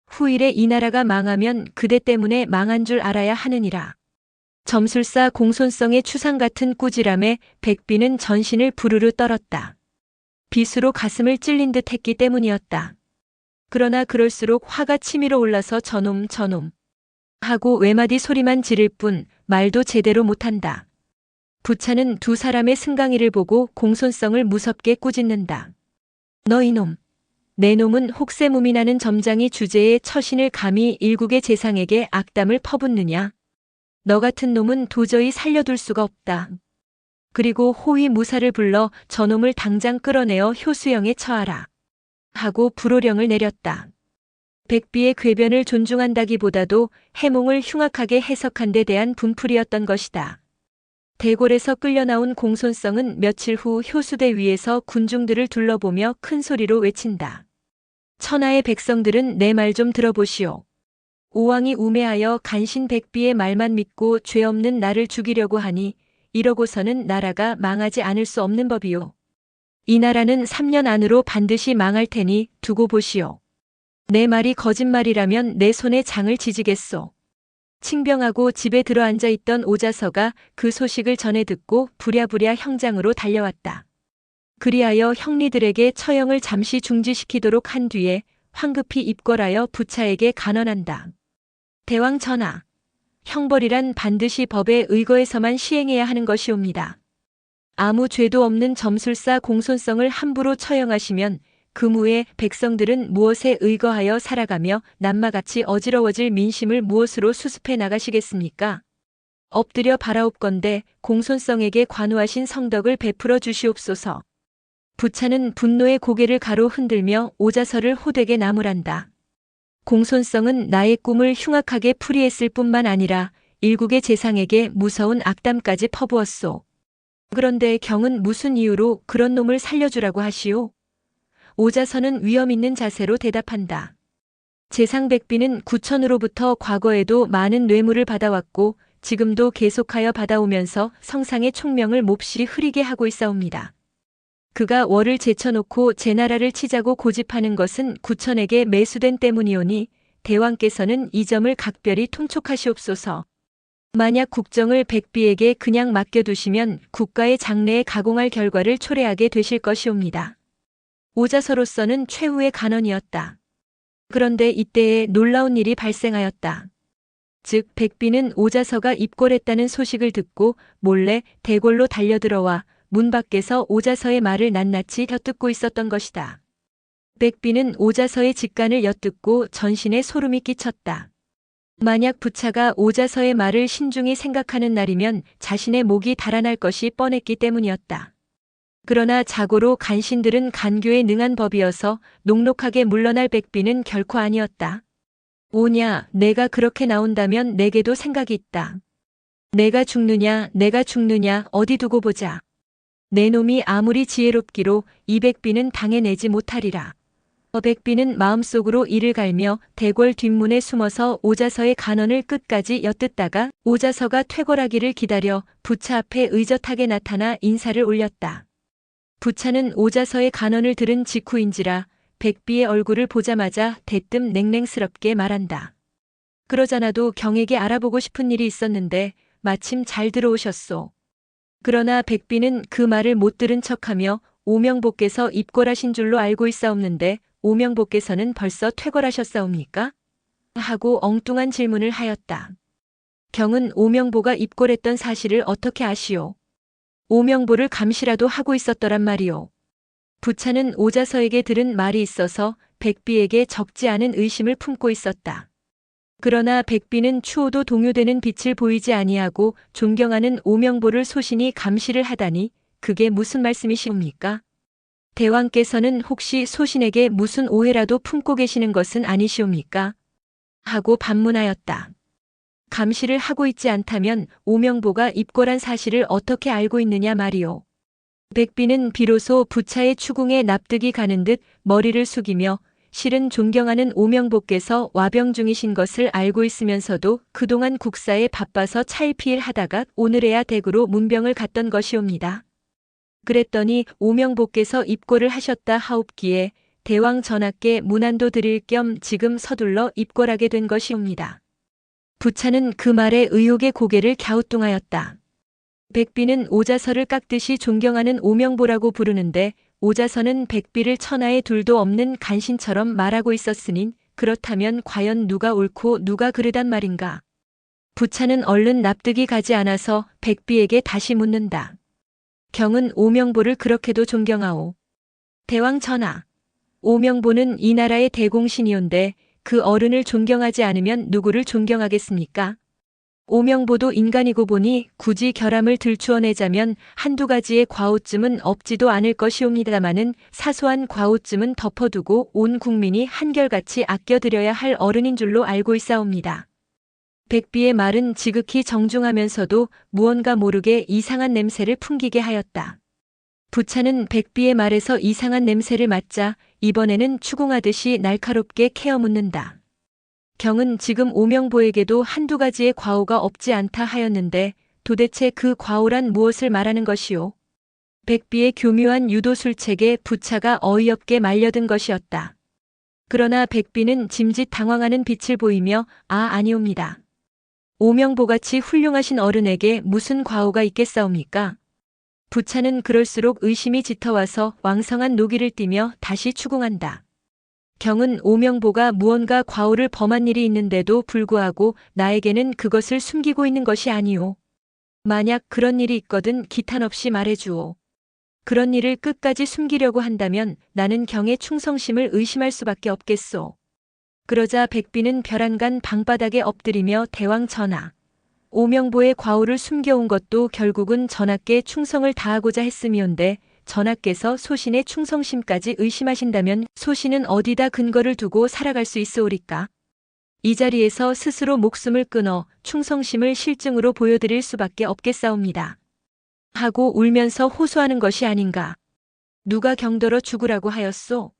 후일에 이 나라가 망하면 그대 때문에 망한 줄 알아야 하느니라. 점술사 공손성의 추상 같은 꾸지람에 백비는 전신을 부르르 떨었다. 빗으로 가슴을 찔린 듯 했기 때문이었다. 그러나 그럴수록 화가 치밀어 올라서 저놈 하고 외마디 소리만 지를 뿐 말도 제대로 못한다. 부차는 두 사람의 승강이를 보고 공손성을 무섭게 꾸짖는다. 너 이놈. 내 놈은 혹세무미 나는 점장이 주제에 처신을 감히 일국의 재상에게 악담을 퍼붓느냐. 너 같은 놈은 도저히 살려둘 수가 없다. 그리고 호위 무사를 불러 저놈을 당장 끌어내어 효수형에 처하라. 하고 불호령을 내렸다. 백비의 궤변을 존중한다기보다도 해몽을 흉악하게 해석한 데 대한 분풀이었던 것이다. 대궐에서 끌려나온 공손성은 며칠 후 효수대 위에서 군중들을 둘러보며 큰 소리로 외친다. 천하의 백성들은 내 말 좀 들어보시오. 오왕이 우매하여 간신 백비의 말만 믿고 죄 없는 나를 죽이려고 하니 이러고서는 나라가 망하지 않을 수 없는 법이요. 이 나라는 3년 안으로 반드시 망할 테니 두고 보시오. 내 말이 거짓말이라면 내 손에 장을 지지겠소. 칭병하고 집에 들어앉아 있던 오자서가 그 소식을 전해 듣고 부랴부랴 형장으로 달려왔다. 그리하여 형리들에게 처형을 잠시 중지시키도록 한 뒤에 황급히 입궐하여 부차에게 간언한다. 대왕 전하, 형벌이란 반드시 법에 의거해서만 시행해야 하는 것이옵니다. 아무 죄도 없는 점술사 공손성을 함부로 처형하시면 그 후에 백성들은 무엇에 의거하여 살아가며 남마같이 어지러워질 민심을 무엇으로 수습해 나가시겠습니까? 엎드려 바라옵건대 공손성에게 관우하신 성덕을 베풀어 주시옵소서. 부차는 분노의 고개를 가로 흔들며 오자서를 호되게 나무란다. 공손성은 나의 꿈을 흉악하게 풀이했을 뿐만 아니라 일국의 재상에게 무서운 악담까지 퍼부었소. 그런데 경은 무슨 이유로 그런 놈을 살려주라고 하시오? 오자서는 위험 있는 자세로 대답한다. 재상 백비는 구천으로부터 과거에도 많은 뇌물을 받아왔고 지금도 계속하여 받아오면서 성상의 총명을 몹시 흐리게 하고 있사옵니다. 그가 월을 제쳐놓고 제 나라를 치자고 고집하는 것은 구천에게 매수된 때문이오니 대왕께서는 이 점을 각별히 통촉하시옵소서. 만약 국정을 백비에게 그냥 맡겨두시면 국가의 장래에 가공할 결과를 초래하게 되실 것이옵니다. 오자서로서는 최후의 간언이었다. 그런데 이때에 놀라운 일이 발생하였다. 즉 백비는 오자서가 입궐했다는 소식을 듣고 몰래 대궐로 달려들어와 문 밖에서 오자서의 말을 낱낱이 엿듣고 있었던 것이다. 백비는 오자서의 직간을 엿듣고 전신에 소름이 끼쳤다. 만약 부차가 오자서의 말을 신중히 생각하는 날이면 자신의 목이 달아날 것이 뻔했기 때문이었다. 그러나 자고로 간신들은 간교에 능한 법이어서 녹록하게 물러날 백비는 결코 아니었다. 오냐, 내가 그렇게 나온다면 내게도 생각이 있다. 내가 죽느냐 어디 두고 보자. 내 놈이 아무리 지혜롭기로 이 백비는 당해내지 못하리라. 백비는 마음속으로 이를 갈며 대궐 뒷문에 숨어서 오자서의 간언을 끝까지 엿듣다가 오자서가 퇴궐하기를 기다려 부차 앞에 의젓하게 나타나 인사를 올렸다. 부차는 오자서의 간언을 들은 직후인지라 백비의 얼굴을 보자마자 대뜸 냉랭스럽게 말한다. 그러잖아도 경에게 알아보고 싶은 일이 있었는데 마침 잘 들어오셨소. 그러나 백비는 그 말을 못 들은 척하며 오명보께서 입궐하신 줄로 알고 있사옵는데 오명보께서는 벌써 퇴궐하셨사옵니까? 하고 엉뚱한 질문을 하였다. 경은 오명보가 입궐했던 사실을 어떻게 아시오? 오명보를 감시라도 하고 있었더란 말이오. 부차는 오자서에게 들은 말이 있어서 백비에게 적지 않은 의심을 품고 있었다. 그러나 백비는 추호도 동요되는 빛을 보이지 아니하고 존경하는 오명보를 소신히 감시를 하다니 그게 무슨 말씀이시옵니까? 대왕께서는 혹시 소신에게 무슨 오해라도 품고 계시는 것은 아니시옵니까? 하고 반문하였다. 감시를 하고 있지 않다면 오명보가 입궐한 사실을 어떻게 알고 있느냐 말이오. 백비는 비로소 부차의 추궁에 납득이 가는 듯 머리를 숙이며 실은 존경하는 오명보께서 와병 중이신 것을 알고 있으면서도 그동안 국사에 바빠서 차일피일하다가 오늘에야 댁으로 문병을 갔던 것이옵니다. 그랬더니 오명보께서 입궐을 하셨다 하옵기에 대왕 전하께 문안도 드릴 겸 지금 서둘러 입궐하게 된 것이옵니다. 부차는 그 말에 의혹의 고개를 갸우뚱하였다. 백비는 오자서를 깎듯이 존경하는 오명보라고 부르는데 오자서는 백비를 천하에 둘도 없는 간신처럼 말하고 있었으니 그렇다면 과연 누가 옳고 누가 그르단 말인가? 부차는 얼른 납득이 가지 않아서 백비에게 다시 묻는다. 경은 오명보를 그렇게도 존경하오. 대왕 전하, 오명보는 이 나라의 대공신이온데 그 어른을 존경하지 않으면 누구를 존경하겠습니까? 오명보도 인간이고 보니 굳이 결함을 들추어내자면 한두 가지의 과오쯤은 없지도 않을 것이옵니다마는 사소한 과오쯤은 덮어두고 온 국민이 한결같이 아껴드려야 할 어른인 줄로 알고 있사옵니다. 백비의 말은 지극히 정중하면서도 무언가 모르게 이상한 냄새를 풍기게 하였다. 부차는 백비의 말에서 이상한 냄새를 맡자 이번에는 추궁하듯이 날카롭게 캐어 묻는다. 경은 지금 오명보에게도 한두 가지의 과오가 없지 않다 하였는데 도대체 그 과오란 무엇을 말하는 것이오? 백비의 교묘한 유도술책에 부차가 어이없게 말려든 것이었다. 그러나 백비는 짐짓 당황하는 빛을 보이며 아니옵니다. 오명보같이 훌륭하신 어른에게 무슨 과오가 있겠사옵니까? 부차는 그럴수록 의심이 짙어와서 왕성한 노기를 띠며 다시 추궁한다. 경은 오명보가 무언가 과오를 범한 일이 있는데도 불구하고 나에게는 그것을 숨기고 있는 것이 아니오. 만약 그런 일이 있거든 기탄 없이 말해주오. 그런 일을 끝까지 숨기려고 한다면 나는 경의 충성심을 의심할 수밖에 없겠소. 그러자 백비는 벼랑간 방바닥에 엎드리며 대왕 전하. 오명보의 과오를 숨겨온 것도 결국은 전하께 충성을 다하고자 했음이온데 전하께서 소신의 충성심까지 의심하신다면 소신은 어디다 근거를 두고 살아갈 수 있으오리까? 이 자리에서 스스로 목숨을 끊어 충성심을 실증으로 보여드릴 수밖에 없겠사옵니다. 하고 울면서 호소하는 것이 아닌가. 누가 경더러 죽으라고 하였소?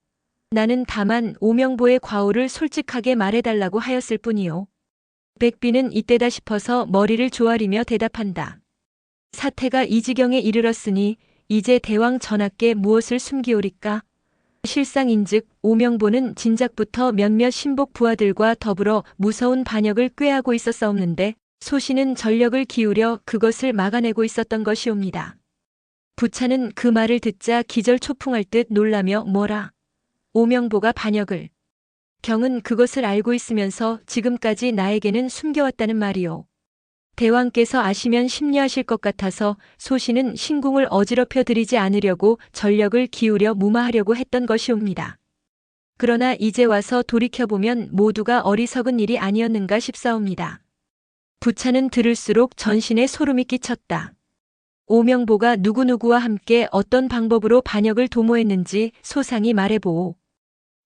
나는 다만 오명보의 과오를 솔직하게 말해달라고 하였을 뿐이요. 백비는 이때다 싶어서 머리를 조아리며 대답한다. 사태가 이 지경에 이르렀으니 이제 대왕 전하께 무엇을 숨기오리까? 실상인즉 오명보는 진작부터 몇몇 신복 부하들과 더불어 무서운 반역을 꾀하고 있었사옵는데 소신은 전력을 기울여 그것을 막아내고 있었던 것이옵니다. 부차는 그 말을 듣자 기절초풍할 듯 놀라며 뭐라? 오명보가 반역을. 경은 그것을 알고 있으면서 지금까지 나에게는 숨겨왔다는 말이오. 대왕께서 아시면 심려하실 것 같아서 소신은 신궁을 어지럽혀 드리지 않으려고 전력을 기울여 무마하려고 했던 것이옵니다. 그러나 이제 와서 돌이켜보면 모두가 어리석은 일이 아니었는가 싶사옵니다. 부차는 들을수록 전신에 소름이 끼쳤다. 오명보가 누구누구와 함께 어떤 방법으로 반역을 도모했는지 소상히 말해보오.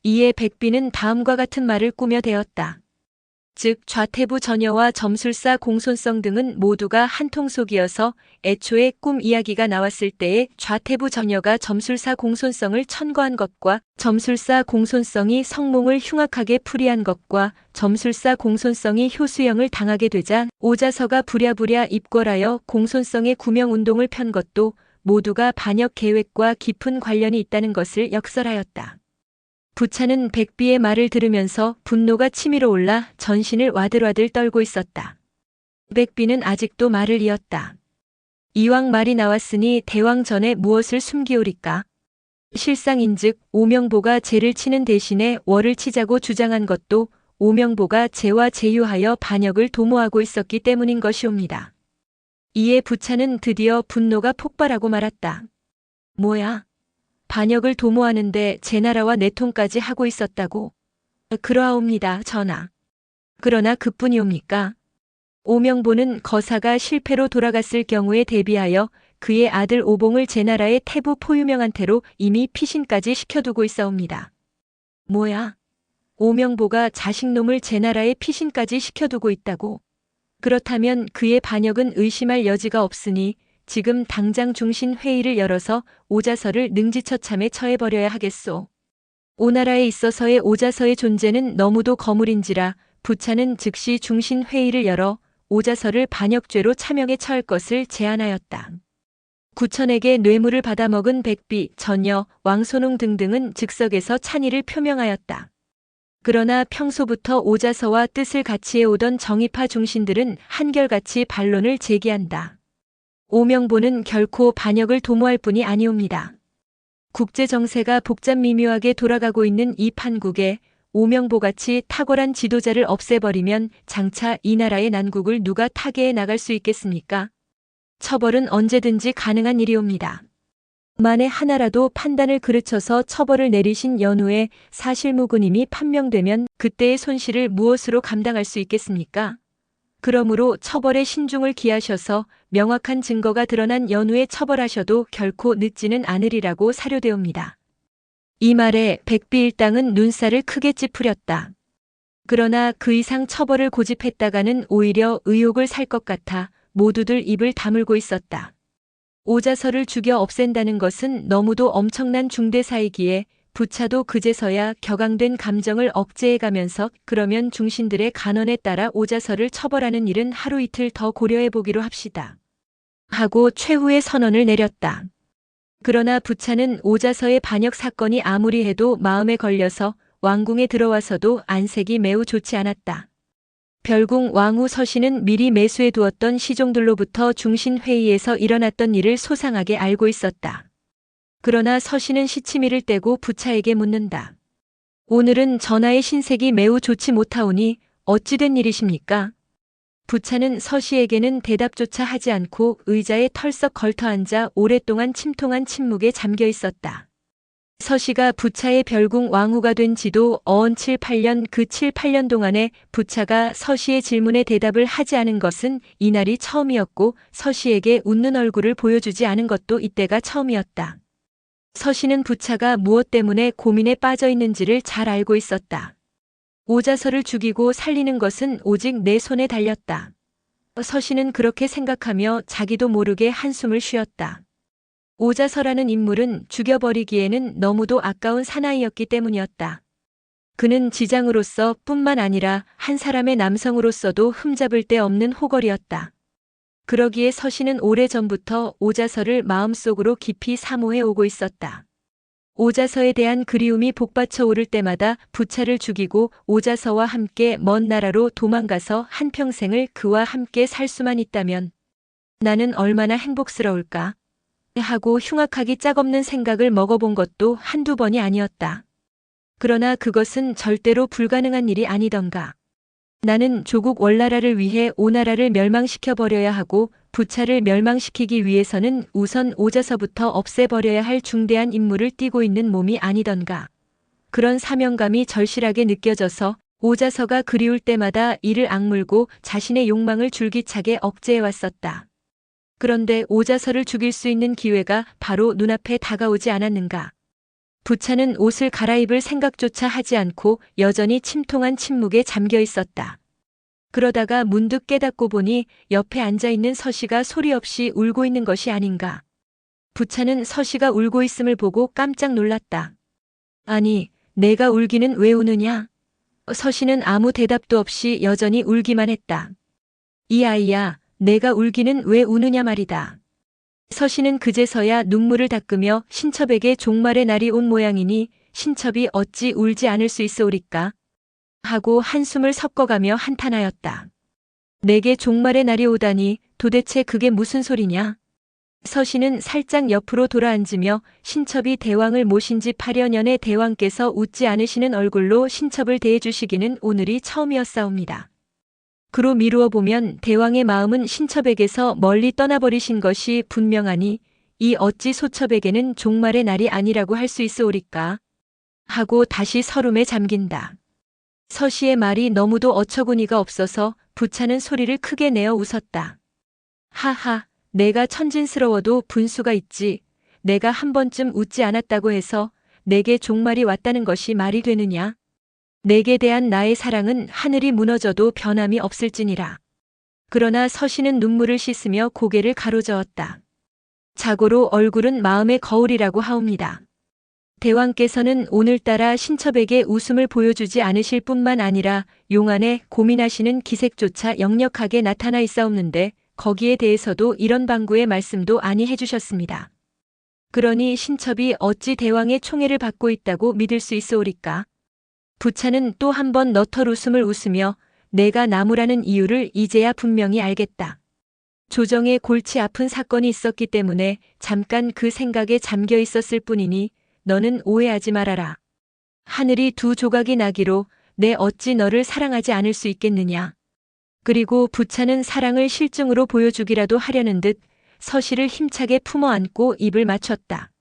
이에 백비는 다음과 같은 말을 꾸며대었다. 즉 좌태부 전여와 점술사 공손성 등은 모두가 한 통속이어서 애초에 꿈 이야기가 나왔을 때에 좌태부 전여가 점술사 공손성을 천거한 것과 점술사 공손성이 성몽을 흉악하게 풀이한 것과 점술사 공손성이 효수형을 당하게 되자 오자서가 부랴부랴 입궐하여 공손성의 구명운동을 편 것도 모두가 반역 계획과 깊은 관련이 있다는 것을 역설하였다. 부차는 백비의 말을 들으면서 분노가 치밀어 올라 전신을 와들와들 떨고 있었다. 백비는 아직도 말을 이었다. 이왕 말이 나왔으니 대왕 전에 무엇을 숨기오리까? 실상인즉 오명보가 제를 치는 대신에 월을 치자고 주장한 것도 오명보가 제와 제휴하여 반역을 도모하고 있었기 때문인 것이옵니다. 이에 부차는 드디어 분노가 폭발하고 말았다. 뭐야? 반역을 도모하는데 제 나라와 내통까지 하고 있었다고? 그러하옵니다, 전하. 그러나 그뿐이옵니까? 오명보는 거사가 실패로 돌아갔을 경우에 대비하여 그의 아들 오봉을 제 나라의 태부 포유명한테로 이미 피신까지 시켜두고 있사옵니다. 뭐야? 오명보가 자식놈을 제 나라에 피신까지 시켜두고 있다고? 그렇다면 그의 반역은 의심할 여지가 없으니 지금 당장 중신 회의를 열어서 오자서를 능지처참에 처해버려야 하겠소. 오나라에 있어서의 오자서의 존재는 너무도 거물인지라 부차는 즉시 중신 회의를 열어 오자서를 반역죄로 차명에 처할 것을 제안하였다. 구천에게 뇌물을 받아먹은 백비, 전여, 왕손웅 등등은 즉석에서 찬의를 표명하였다. 그러나 평소부터 오자서와 뜻을 같이 해오던 정의파 중신들은 한결같이 반론을 제기한다. 오명보는 결코 반역을 도모할 뿐이 아니옵니다. 국제 정세가 복잡미묘하게 돌아가고 있는 이 판국에 오명보같이 탁월한 지도자를 없애버리면 장차 이 나라의 난국을 누가 타개해 나갈 수 있겠습니까? 처벌은 언제든지 가능한 일이옵니다. 만에 하나라도 판단을 그르쳐서 처벌을 내리신 연후에 사실무근임이 판명되면 그때의 손실을 무엇으로 감당할 수 있겠습니까? 그러므로 처벌에 신중을 기하셔서 명확한 증거가 드러난 연후에 처벌하셔도 결코 늦지는 않으리라고 사료되옵니다. 이 말에 백비 일당은 눈살을 크게 찌푸렸다. 그러나 그 이상 처벌을 고집했다가는 오히려 의욕을 살 것 같아 모두들 입을 다물고 있었다. 오자서를 죽여 없앤다는 것은 너무도 엄청난 중대사이기에 부차도 그제서야 격앙된 감정을 억제해가면서 그러면 중신들의 간언에 따라 오자서를 처벌하는 일은 하루 이틀 더 고려해보기로 합시다. 하고 최후의 선언을 내렸다. 그러나 부차는 오자서의 반역 사건이 아무리 해도 마음에 걸려서 왕궁에 들어와서도 안색이 매우 좋지 않았다. 별궁 왕후 서씨는 미리 매수해 두었던 시종들로부터 중신회의에서 일어났던 일을 소상하게 알고 있었다. 그러나 서씨는 시치미를 떼고 부차에게 묻는다. 오늘은 전하의 신색이 매우 좋지 못하오니 어찌 된 일이십니까? 부차는 서씨에게는 대답조차 하지 않고 의자에 털썩 걸터앉아 오랫동안 침통한 침묵에 잠겨 있었다. 서씨가 부차의 별궁 왕후가 된 지도 어언 7, 8년 그 7, 8년 동안에 부차가 서씨의 질문에 대답을 하지 않은 것은 이날이 처음이었고 서씨에게 웃는 얼굴을 보여주지 않은 것도 이때가 처음이었다. 서씨는 부차가 무엇 때문에 고민에 빠져 있는지를 잘 알고 있었다. 오자서를 죽이고 살리는 것은 오직 내 손에 달렸다. 서씨는 그렇게 생각하며 자기도 모르게 한숨을 쉬었다. 오자서라는 인물은 죽여버리기에는 너무도 아까운 사나이였기 때문이었다. 그는 지장으로서 뿐만 아니라 한 사람의 남성으로서도 흠잡을 데 없는 호걸이었다. 그러기에 서씨는 오래전부터 오자서를 마음속으로 깊이 사모해 오고 있었다. 오자서에 대한 그리움이 복받쳐 오를 때마다 부차를 죽이고 오자서와 함께 먼 나라로 도망가서 한평생을 그와 함께 살 수만 있다면 나는 얼마나 행복스러울까 하고 흉악하기 짝없는 생각을 먹어본 것도 한두 번이 아니었다. 그러나 그것은 절대로 불가능한 일이 아니던가. 나는 조국 원나라를 위해 오나라를 멸망시켜버려야 하고 부차를 멸망시키기 위해서는 우선 오자서부터 없애버려야 할 중대한 임무를 띠고 있는 몸이 아니던가. 그런 사명감이 절실하게 느껴져서 오자서가 그리울 때마다 이를 악물고 자신의 욕망을 줄기차게 억제해왔었다. 그런데 오자서를 죽일 수 있는 기회가 바로 눈앞에 다가오지 않았는가. 부차는 옷을 갈아입을 생각조차 하지 않고 여전히 침통한 침묵에 잠겨 있었다. 그러다가 문득 깨닫고 보니 옆에 앉아있는 서씨가 소리 없이 울고 있는 것이 아닌가. 부차는 서씨가 울고 있음을 보고 깜짝 놀랐다. 아니, 내가 울기는 왜 우느냐? 서씨는 아무 대답도 없이 여전히 울기만 했다. 이 아이야, 내가 울기는 왜 우느냐 말이다. 서씨는 그제서야 눈물을 닦으며 신첩에게 종말의 날이 온 모양이니 신첩이 어찌 울지 않을 수 있어오리까? 하고 한숨을 섞어가며 한탄하였다. 내게 종말의 날이 오다니 도대체 그게 무슨 소리냐? 서씨는 살짝 옆으로 돌아앉으며 신첩이 대왕을 모신 지 8여 년의 대왕께서 웃지 않으시는 얼굴로 신첩을 대해주시기는 오늘이 처음이었사옵니다. 그로 미루어 보면 대왕의 마음은 신첩에게서 멀리 떠나버리신 것이 분명하니 이 어찌 소첩에게는 종말의 날이 아니라고 할 수 있어오리까? 하고 다시 서름에 잠긴다. 서씨의 말이 너무도 어처구니가 없어서 부차는 소리를 크게 내어 웃었다. 하하, 내가 천진스러워도 분수가 있지. 내가 한 번쯤 웃지 않았다고 해서 내게 종말이 왔다는 것이 말이 되느냐? 내게 대한 나의 사랑은 하늘이 무너져도 변함이 없을지니라. 그러나 서씨는 눈물을 씻으며 고개를 가로저었다. 자고로 얼굴은 마음의 거울이라고 하옵니다. 대왕께서는 오늘따라 신첩에게 웃음을 보여주지 않으실 뿐만 아니라 용안에 고민하시는 기색조차 역력하게 나타나 있사옵는데 거기에 대해서도 이런 방구의 말씀도 아니 해주셨습니다. 그러니 신첩이 어찌 대왕의 총애를 받고 있다고 믿을 수 있어오리까? 부차는 또 한 번 너털 웃음을 웃으며 내가 나무라는 이유를 이제야 분명히 알겠다. 조정의 골치 아픈 사건이 있었기 때문에 잠깐 그 생각에 잠겨 있었을 뿐이니 너는 오해하지 말아라. 하늘이 두 조각이 나기로 내 어찌 너를 사랑하지 않을 수 있겠느냐. 그리고 부차는 사랑을 실증으로 보여주기라도 하려는 듯 서씨를 힘차게 품어 안고 입을 맞췄다.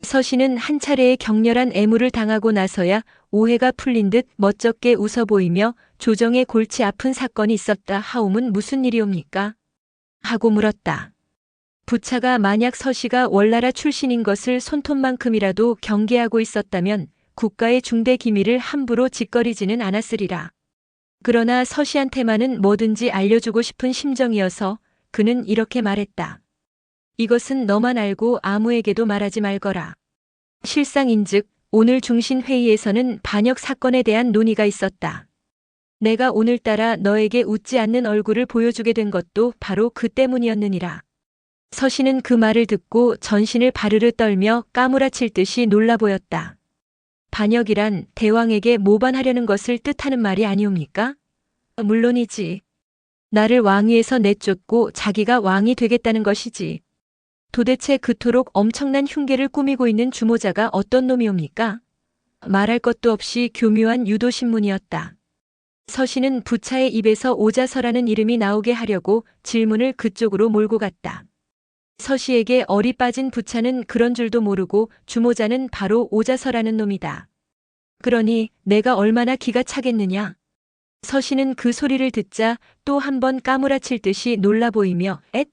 서씨는 한 차례의 격렬한 애무를 당하고 나서야 오해가 풀린 듯 멋쩍게 웃어 보이며 조정의 골치 아픈 사건이 있었다 하옴은 무슨 일이옵니까? 하고 물었다. 부차가 만약 서씨가 월나라 출신인 것을 손톱만큼이라도 경계하고 있었다면 국가의 중대 기밀을 함부로 짓거리지는 않았으리라. 그러나 서씨한테만은 뭐든지 알려주고 싶은 심정이어서 그는 이렇게 말했다. 이것은 너만 알고 아무에게도 말하지 말거라. 실상인즉 오늘 중신 회의에서는 반역 사건에 대한 논의가 있었다. 내가 오늘따라 너에게 웃지 않는 얼굴을 보여주게 된 것도 바로 그 때문이었느니라. 서신은 그 말을 듣고 전신을 바르르 떨며 까무라칠 듯이 놀라 보였다. 반역이란 대왕에게 모반하려는 것을 뜻하는 말이 아니옵니까? 물론이지. 나를 왕위에서 내쫓고 자기가 왕이 되겠다는 것이지. 도대체 그토록 엄청난 흉계를 꾸미고 있는 주모자가 어떤 놈이옵니까? 말할 것도 없이 교묘한 유도신문이었다. 서신은 부차의 입에서 오자서라는 이름이 나오게 하려고 질문을 그쪽으로 몰고 갔다. 서씨에게 얼이 빠진 부차는 그런 줄도 모르고 주모자는 바로 오자서라는 놈이다. 그러니 내가 얼마나 기가 차겠느냐. 서씨는 그 소리를 듣자 또 한 번 까무라칠 듯이 놀라 보이며 엣?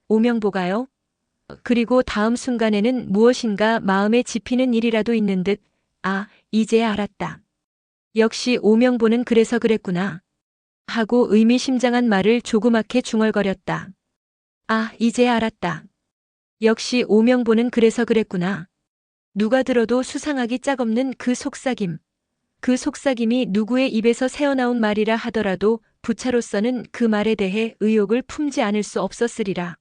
오명보가요? 그리고 다음 순간에는 무엇인가 마음에 집히는 일이라도 있는 듯 아, 이제야 알았다. 역시 오명보는 그래서 그랬구나. 하고 의미심장한 말을 조그맣게 중얼거렸다. 아, 이제야 알았다. 역시 오명보는 그래서 그랬구나. 누가 들어도 수상하기 짝없는 그 속삭임. 그 속삭임이 누구의 입에서 새어나온 말이라 하더라도 부차로서는 그 말에 대해 의혹을 품지 않을 수 없었으리라.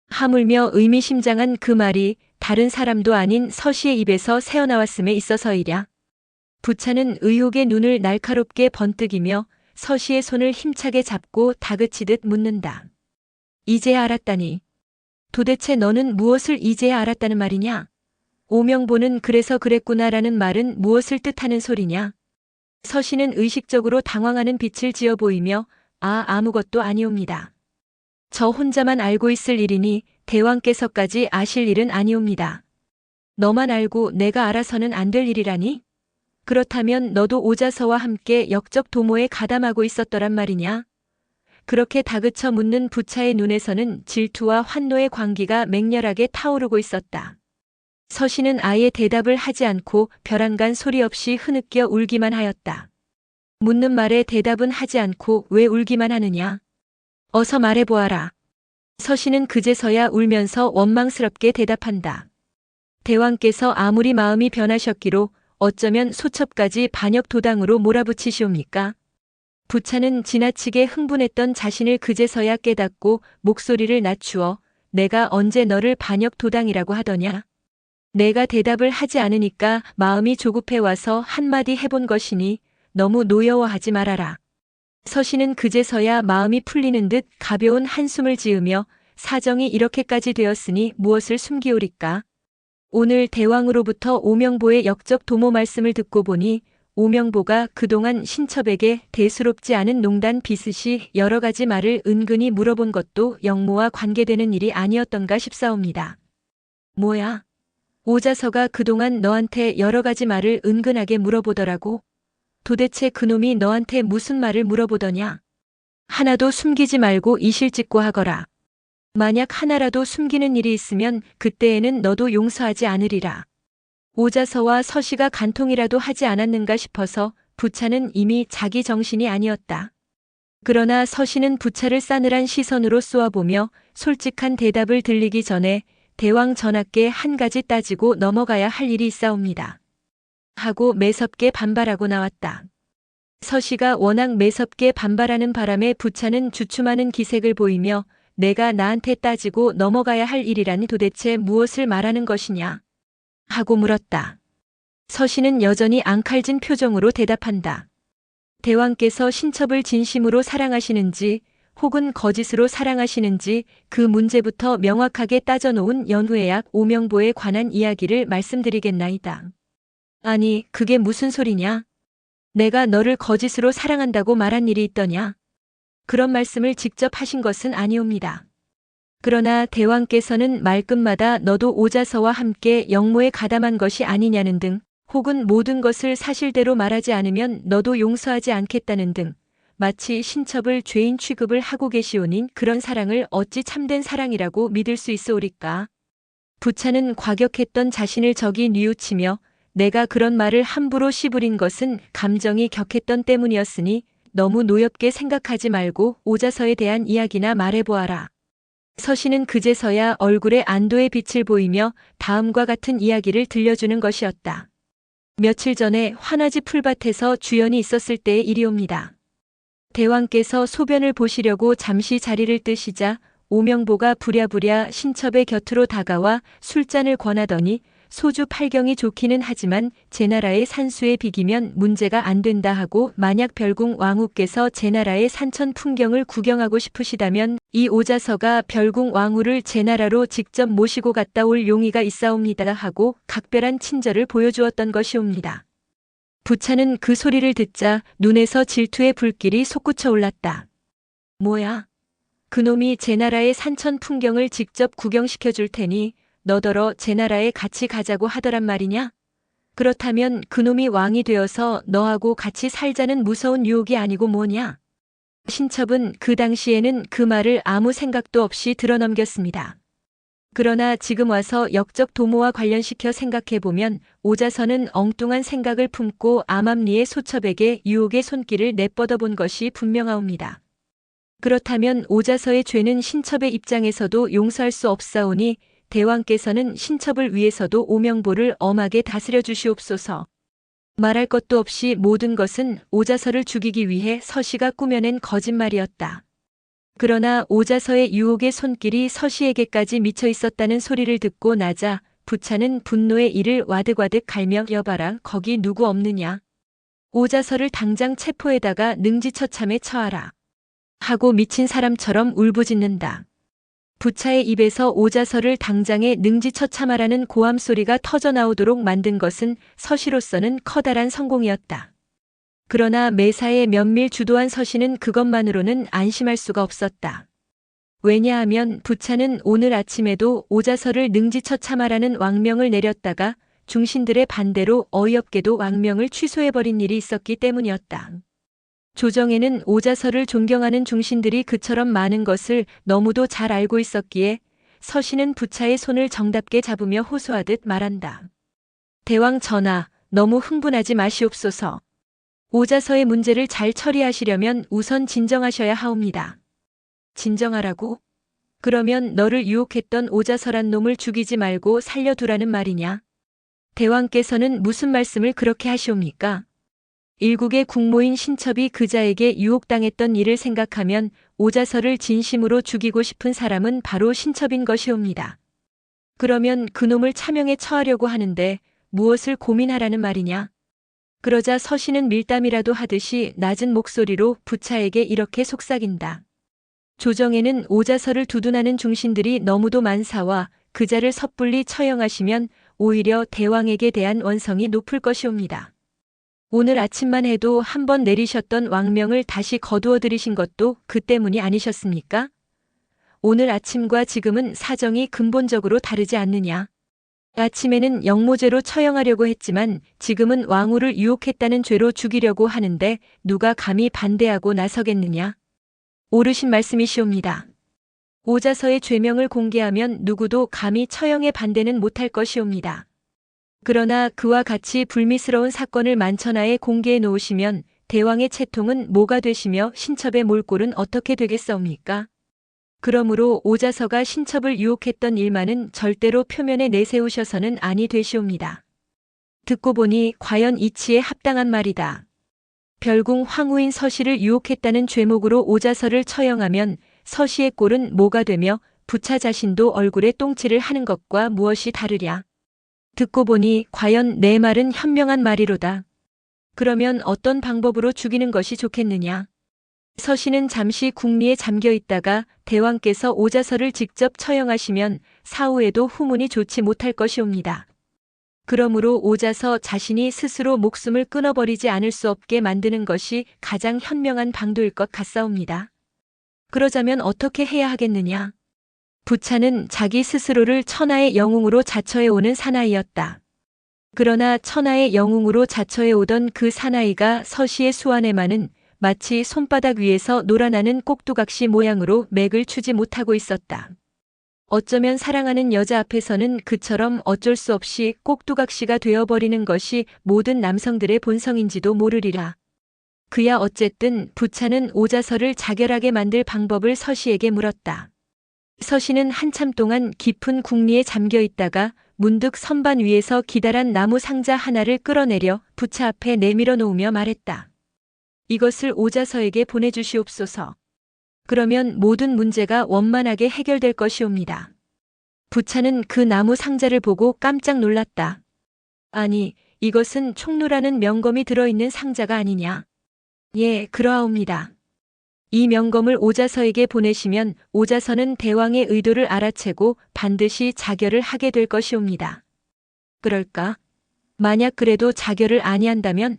하물며 의미심장한 그 말이 다른 사람도 아닌 서씨의 입에서 새어나왔음에 있어서이랴. 부차는 의혹의 눈을 날카롭게 번뜩이며 서씨의 손을 힘차게 잡고 다그치듯 묻는다. 이제야 알았다니. 도대체 너는 무엇을 이제야 알았다는 말이냐? 오명보는 그래서 그랬구나라는 말은 무엇을 뜻하는 소리냐? 서씨는 의식적으로 당황하는 빛을 지어 보이며 아무것도 아니옵니다. 저 혼자만 알고 있을 일이니 대왕께서까지 아실 일은 아니옵니다. 너만 알고 내가 알아서는 안 될 일이라니? 그렇다면 너도 오자서와 함께 역적 도모에 가담하고 있었더란 말이냐? 그렇게 다그쳐 묻는 부차의 눈에서는 질투와 환노의 광기가 맹렬하게 타오르고 있었다. 서씨는 아예 대답을 하지 않고 벼랑간 소리 없이 흐느껴 울기만 하였다. 묻는 말에 대답은 하지 않고 왜 울기만 하느냐? 어서 말해보아라. 서씨는 그제서야 울면서 원망스럽게 대답한다. 대왕께서 아무리 마음이 변하셨기로 어쩌면 소첩까지 반역 도당으로 몰아붙이시옵니까? 부차는 지나치게 흥분했던 자신을 그제서야 깨닫고 목소리를 낮추어 내가 언제 너를 반역 도당이라고 하더냐? 내가 대답을 하지 않으니까 마음이 조급해 와서 한마디 해본 것이니 너무 노여워하지 말아라. 서씨는 그제서야 마음이 풀리는 듯 가벼운 한숨을 지으며 사정이 이렇게까지 되었으니 무엇을 숨기오리까? 오늘 대왕으로부터 오명보의 역적 도모 말씀을 듣고 보니 오명보가 그동안 신첩에게 대수롭지 않은 농단 비슷이 여러 가지 말을 은근히 물어본 것도 영모와 관계되는 일이 아니었던가 싶사옵니다. 뭐야? 오자서가 그동안 너한테 여러 가지 말을 은근하게 물어보더라고. 도대체 그놈이 너한테 무슨 말을 물어보더냐? 하나도 숨기지 말고 이실직고 하거라. 만약 하나라도 숨기는 일이 있으면 그때에는 너도 용서하지 않으리라. 오자서와 서씨가 간통이라도 하지 않았는가 싶어서 부차는 이미 자기 정신이 아니었다. 그러나 서씨는 부차를 싸늘한 시선으로 쏘아보며 솔직한 대답을 들리기 전에 대왕 전하께 한 가지 따지고 넘어가야 할 일이 있사옵니다. 하고 매섭게 반발하고 나왔다. 서씨가 워낙 매섭게 반발하는 바람에 부차는 주춤하는 기색을 보이며 내가 나한테 따지고 넘어가야 할 일이란 도대체 무엇을 말하는 것이냐? 하고 물었다. 서씨는 여전히 앙칼진 표정으로 대답한다. 대왕께서 신첩을 진심으로 사랑하시는지 혹은 거짓으로 사랑하시는지 그 문제부터 명확하게 따져놓은 연후의 약 오명보에 관한 이야기를 말씀드리겠나이다. 아니, 그게 무슨 소리냐? 내가 너를 거짓으로 사랑한다고 말한 일이 있더냐? 그런 말씀을 직접 하신 것은 아니옵니다. 그러나 대왕께서는 말끝마다 너도 오자서와 함께 영모에 가담한 것이 아니냐는 등 혹은 모든 것을 사실대로 말하지 않으면 너도 용서하지 않겠다는 등 마치 신첩을 죄인 취급을 하고 계시오니 그런 사랑을 어찌 참된 사랑이라고 믿을 수 있어오리까? 부차는 과격했던 자신을 적이 뉘우치며 내가 그런 말을 함부로 씨부린 것은 감정이 격했던 때문이었으니 너무 노엽게 생각하지 말고 오자서에 대한 이야기나 말해보아라. 서씨는 그제서야 얼굴에 안도의 빛을 보이며 다음과 같은 이야기를 들려주는 것이었다. 며칠 전에 환화지 풀밭에서 주연이 있었을 때의 일이옵니다. 대왕께서 소변을 보시려고 잠시 자리를 뜨시자 오명보가 부랴부랴 신첩의 곁으로 다가와 술잔을 권하더니 소주 8경이 좋기는 하지만 제 나라의 산수에 비기면 문제가 안 된다 하고 만약 별궁 왕후께서 제 나라의 산천 풍경을 구경하고 싶으시다면 이 오자서가 별궁 왕후를 제 나라로 직접 모시고 갔다 올 용의가 있사옵니다 하고 각별한 친절을 보여주었던 것이옵니다. 부차는 그 소리를 듣자 눈에서 질투의 불길이 솟구쳐 올랐다. 뭐야? 그놈이 제 나라의 산천 풍경을 직접 구경시켜 줄 테니 너더러 제 나라에 같이 가자고 하더란 말이냐? 그렇다면 그놈이 왕이 되어서 너하고 같이 살자는 무서운 유혹이 아니고 뭐냐? 신첩은 그 당시에는 그 말을 아무 생각도 없이 들어넘겼습니다. 그러나 지금 와서 역적 도모와 관련시켜 생각해보면 오자서는 엉뚱한 생각을 품고 암암리의 소첩에게 유혹의 손길을 내뻗어 본 것이 분명하옵니다. 그렇다면 오자서의 죄는 신첩의 입장에서도 용서할 수 없사오니 대왕께서는 신첩을 위해서도 오명보를 엄하게 다스려 주시옵소서. 말할 것도 없이 모든 것은 오자서를 죽이기 위해 서씨가 꾸며낸 거짓말이었다. 그러나 오자서의 유혹의 손길이 서씨에게까지 미쳐 있었다는 소리를 듣고 나자 부차는 분노의 이를 와득와득 갈며 여봐라 거기 누구 없느냐. 오자서를 당장 체포에다가 능지처참에 처하라. 하고 미친 사람처럼 울부짖는다. 부차의 입에서 오자서를 당장에 능지처참하라는 고함 소리가 터져나오도록 만든 것은 서씨로서는 커다란 성공이었다. 그러나 매사에 면밀 주도한 서씨는 그것만으로는 안심할 수가 없었다. 왜냐하면 부차는 오늘 아침에도 오자서를 능지처참하라는 왕명을 내렸다가 중신들의 반대로 어이없게도 왕명을 취소해버린 일이 있었기 때문이었다. 조정에는 오자서를 존경하는 중신들이 그처럼 많은 것을 너무도 잘 알고 있었기에 서씨는 부차의 손을 정답게 잡으며 호소하듯 말한다. 대왕 전하, 너무 흥분하지 마시옵소서. 오자서의 문제를 잘 처리하시려면 우선 진정하셔야 하옵니다. 진정하라고? 그러면 너를 유혹했던 오자서란 놈을 죽이지 말고 살려두라는 말이냐? 대왕께서는 무슨 말씀을 그렇게 하시옵니까? 일국의 국모인 신첩이 그자에게 유혹당했던 일을 생각하면 오자서를 진심으로 죽이고 싶은 사람은 바로 신첩인 것이옵니다. 그러면 그놈을 차명에 처하려고 하는데 무엇을 고민하라는 말이냐? 그러자 서씨는 밀담이라도 하듯이 낮은 목소리로 부차에게 이렇게 속삭인다. 조정에는 오자서를 두둔하는 중신들이 너무도 많사와 그자를 섣불리 처형하시면 오히려 대왕에게 대한 원성이 높을 것이옵니다. 오늘 아침만 해도 한 번 내리셨던 왕명을 다시 거두어 들이신 것도 그 때문이 아니셨습니까? 오늘 아침과 지금은 사정이 근본적으로 다르지 않느냐? 아침에는 영모죄로 처형하려고 했지만 지금은 왕후를 유혹했다는 죄로 죽이려고 하는데 누가 감히 반대하고 나서겠느냐? 옳으신 말씀이시옵니다. 오자서의 죄명을 공개하면 누구도 감히 처형에 반대는 못할 것이옵니다. 그러나 그와 같이 불미스러운 사건을 만천하에 공개해 놓으시면 대왕의 채통은 뭐가 되시며 신첩의 몰골은 어떻게 되겠사옵니까? 그러므로 오자서가 신첩을 유혹했던 일만은 절대로 표면에 내세우셔서는 아니 되시옵니다. 듣고 보니 과연 이치에 합당한 말이다. 별궁 황후인 서씨를 유혹했다는 죄목으로 오자서를 처형하면 서씨의 꼴은 뭐가 되며 부차 자신도 얼굴에 똥칠을 하는 것과 무엇이 다르랴. 듣고 보니 과연 내 말은 현명한 말이로다. 그러면 어떤 방법으로 죽이는 것이 좋겠느냐? 서씨는 잠시 궁리에 잠겨 있다가 대왕께서 오자서를 직접 처형하시면 사후에도 후문이 좋지 못할 것이옵니다. 그러므로 오자서 자신이 스스로 목숨을 끊어버리지 않을 수 없게 만드는 것이 가장 현명한 방도일 것 같사옵니다. 그러자면 어떻게 해야 하겠느냐? 부차는 자기 스스로를 천하의 영웅으로 자처해오는 사나이였다. 그러나 천하의 영웅으로 자처해오던 그 사나이가 서씨의 수완에만은 마치 손바닥 위에서 놀아나는 꼭두각시 모양으로 맥을 추지 못하고 있었다. 어쩌면 사랑하는 여자 앞에서는 그처럼 어쩔 수 없이 꼭두각시가 되어버리는 것이 모든 남성들의 본성인지도 모르리라. 그야 어쨌든 부차는 오자서를 자결하게 만들 방법을 서씨에게 물었다. 서씨는 한참 동안 깊은 궁리에 잠겨 있다가 문득 선반 위에서 기다란 나무 상자 하나를 끌어내려 부차 앞에 내밀어 놓으며 말했다. 이것을 오자서에게 보내주시옵소서. 그러면 모든 문제가 원만하게 해결될 것이옵니다. 부차는 그 나무 상자를 보고 깜짝 놀랐다. 아니, 이것은 총루라는 명검이 들어있는 상자가 아니냐? 예, 그러하옵니다. 이 명검을 오자서에게 보내시면 오자서는 대왕의 의도를 알아채고 반드시 자결을 하게 될 것이옵니다. 그럴까? 만약 그래도 자결을 아니한다면?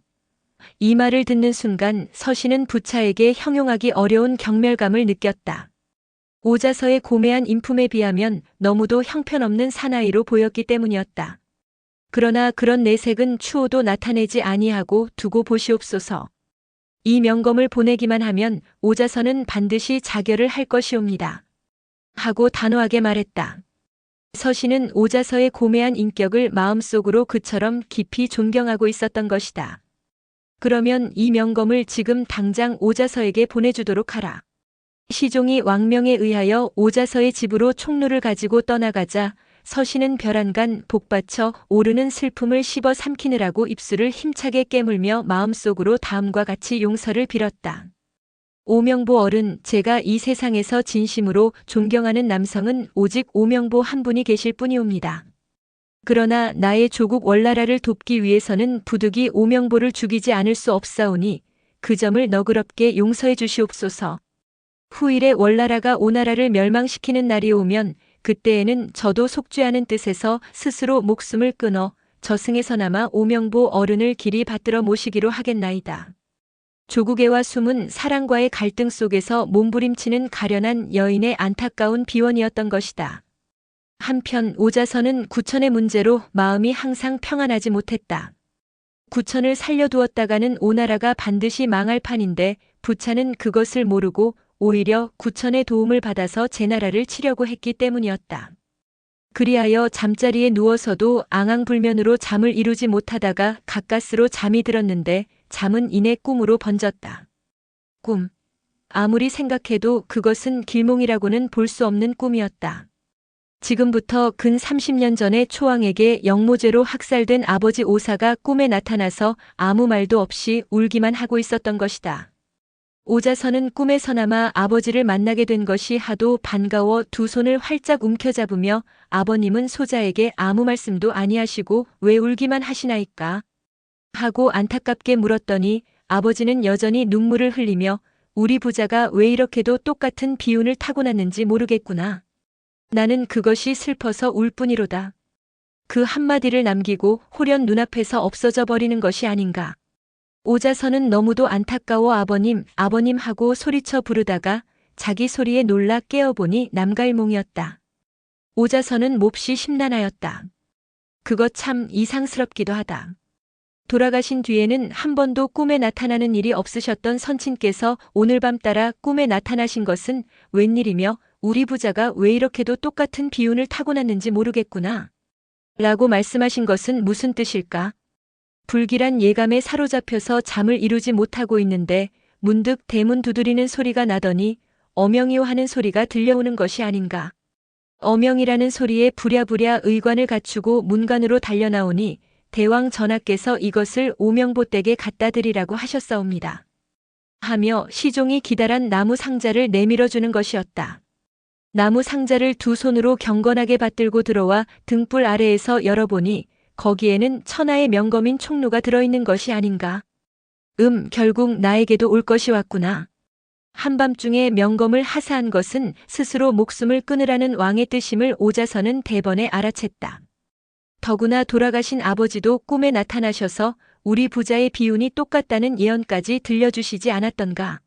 이 말을 듣는 순간 서신은 부차에게 형용하기 어려운 경멸감을 느꼈다. 오자서의 고매한 인품에 비하면 너무도 형편없는 사나이로 보였기 때문이었다. 그러나 그런 내색은 추호도 나타내지 아니하고 두고 보시옵소서. 이 명검을 보내기만 하면 오자서는 반드시 자결을 할 것이옵니다. 하고 단호하게 말했다. 서신은 오자서의 고매한 인격을 마음속으로 그처럼 깊이 존경하고 있었던 것이다. 그러면 이 명검을 지금 당장 오자서에게 보내주도록 하라. 시종이 왕명에 의하여 오자서의 집으로 총루를 가지고 떠나가자 서신은 벼란간 복받쳐 오르는 슬픔을 씹어 삼키느라고 입술을 힘차게 깨물며 마음속으로 다음과 같이 용서를 빌었다. 오명보 어른, 제가 이 세상에서 진심으로 존경하는 남성은 오직 오명보 한 분이 계실 뿐이옵니다. 그러나 나의 조국 월나라를 돕기 위해서는 부득이 오명보를 죽이지 않을 수 없사오니 그 점을 너그럽게 용서해 주시옵소서. 후일에 월나라가 오나라를 멸망시키는 날이 오면 그때에는 저도 속죄하는 뜻에서 스스로 목숨을 끊어 저승에서나마 오명보 어른을 길이 받들어 모시기로 하겠나이다. 조국애와 숨은 사랑과의 갈등 속에서 몸부림치는 가련한 여인의 안타까운 비원이었던 것이다. 한편 오자서는 구천의 문제로 마음이 항상 평안하지 못했다. 구천을 살려두었다가는 오나라가 반드시 망할 판인데 부차는 그것을 모르고 오히려 구천의 도움을 받아서 제나라를 치려고 했기 때문이었다. 그리하여 잠자리에 누워서도 앙앙불면으로 잠을 이루지 못하다가 가까스로 잠이 들었는데 잠은 이내 꿈으로 번졌다. 꿈. 아무리 생각해도 그것은 길몽이라고는 볼 수 없는 꿈이었다. 지금부터 근 30년 전에 초왕에게 영모죄로 학살된 아버지 오사가 꿈에 나타나서 아무 말도 없이 울기만 하고 있었던 것이다. 오자서는 꿈에서나마 아버지를 만나게 된 것이 하도 반가워 두 손을 활짝 움켜잡으며 아버님은 소자에게 아무 말씀도 아니하시고 왜 울기만 하시나이까? 하고 안타깝게 물었더니 아버지는 여전히 눈물을 흘리며 우리 부자가 왜 이렇게도 똑같은 비운을 타고났는지 모르겠구나. 나는 그것이 슬퍼서 울 뿐이로다. 그 한마디를 남기고 홀연 눈앞에서 없어져 버리는 것이 아닌가. 오자서는 너무도 안타까워 아버님, 아버님 하고 소리쳐 부르다가 자기 소리에 놀라 깨어보니 남갈몽이었다. 오자서는 몹시 심란하였다. 그것 참 이상스럽기도 하다. 돌아가신 뒤에는 한 번도 꿈에 나타나는 일이 없으셨던 선친께서 오늘 밤 따라 꿈에 나타나신 것은 웬일이며 우리 부자가 왜 이렇게도 똑같은 비운을 타고났는지 모르겠구나. 라고 말씀하신 것은 무슨 뜻일까? 불길한 예감에 사로잡혀서 잠을 이루지 못하고 있는데 문득 대문 두드리는 소리가 나더니 어명이요 하는 소리가 들려오는 것이 아닌가. 어명이라는 소리에 부랴부랴 의관을 갖추고 문간으로 달려나오니 대왕 전하께서 이것을 오명보 댁에 갖다 드리라고 하셨사옵니다. 하며 시종이 기다란 나무 상자를 내밀어 주는 것이었다. 나무 상자를 두 손으로 경건하게 받들고 들어와 등불 아래에서 열어보니 거기에는 천하의 명검인 총루가 들어있는 것이 아닌가. 결국 나에게도 올 것이 왔구나. 한밤중에 명검을 하사한 것은 스스로 목숨을 끊으라는 왕의 뜻임을 오자서는 대번에 알아챘다. 더구나 돌아가신 아버지도 꿈에 나타나셔서 우리 부자의 비운이 똑같다는 예언까지 들려주시지 않았던가.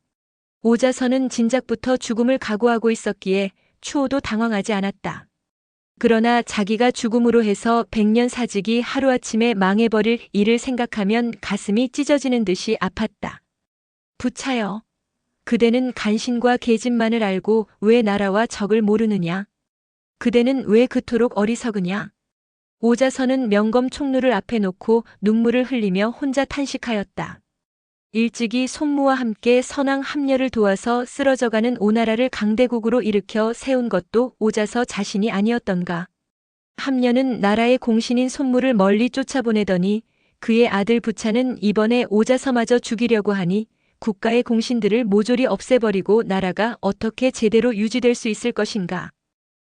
오자서는 진작부터 죽음을 각오하고 있었기에 추호도 당황하지 않았다. 그러나 자기가 죽음으로 해서 100년 사직이 하루아침에 망해버릴 일을 생각하면 가슴이 찢어지는 듯이 아팠다. 부차여, 그대는 간신과 계집만을 알고 왜 나라와 적을 모르느냐? 그대는 왜 그토록 어리석으냐? 오자서는 명검 총루를 앞에 놓고 눈물을 흘리며 혼자 탄식하였다. 일찍이 손무와 함께 선왕 함려를 도와서 쓰러져가는 오나라를 강대국으로 일으켜 세운 것도 오자서 자신이 아니었던가. 함녀는 나라의 공신인 손무를 멀리 쫓아보내더니 그의 아들 부차는 이번에 오자서마저 죽이려고 하니 국가의 공신들을 모조리 없애버리고 나라가 어떻게 제대로 유지될 수 있을 것인가.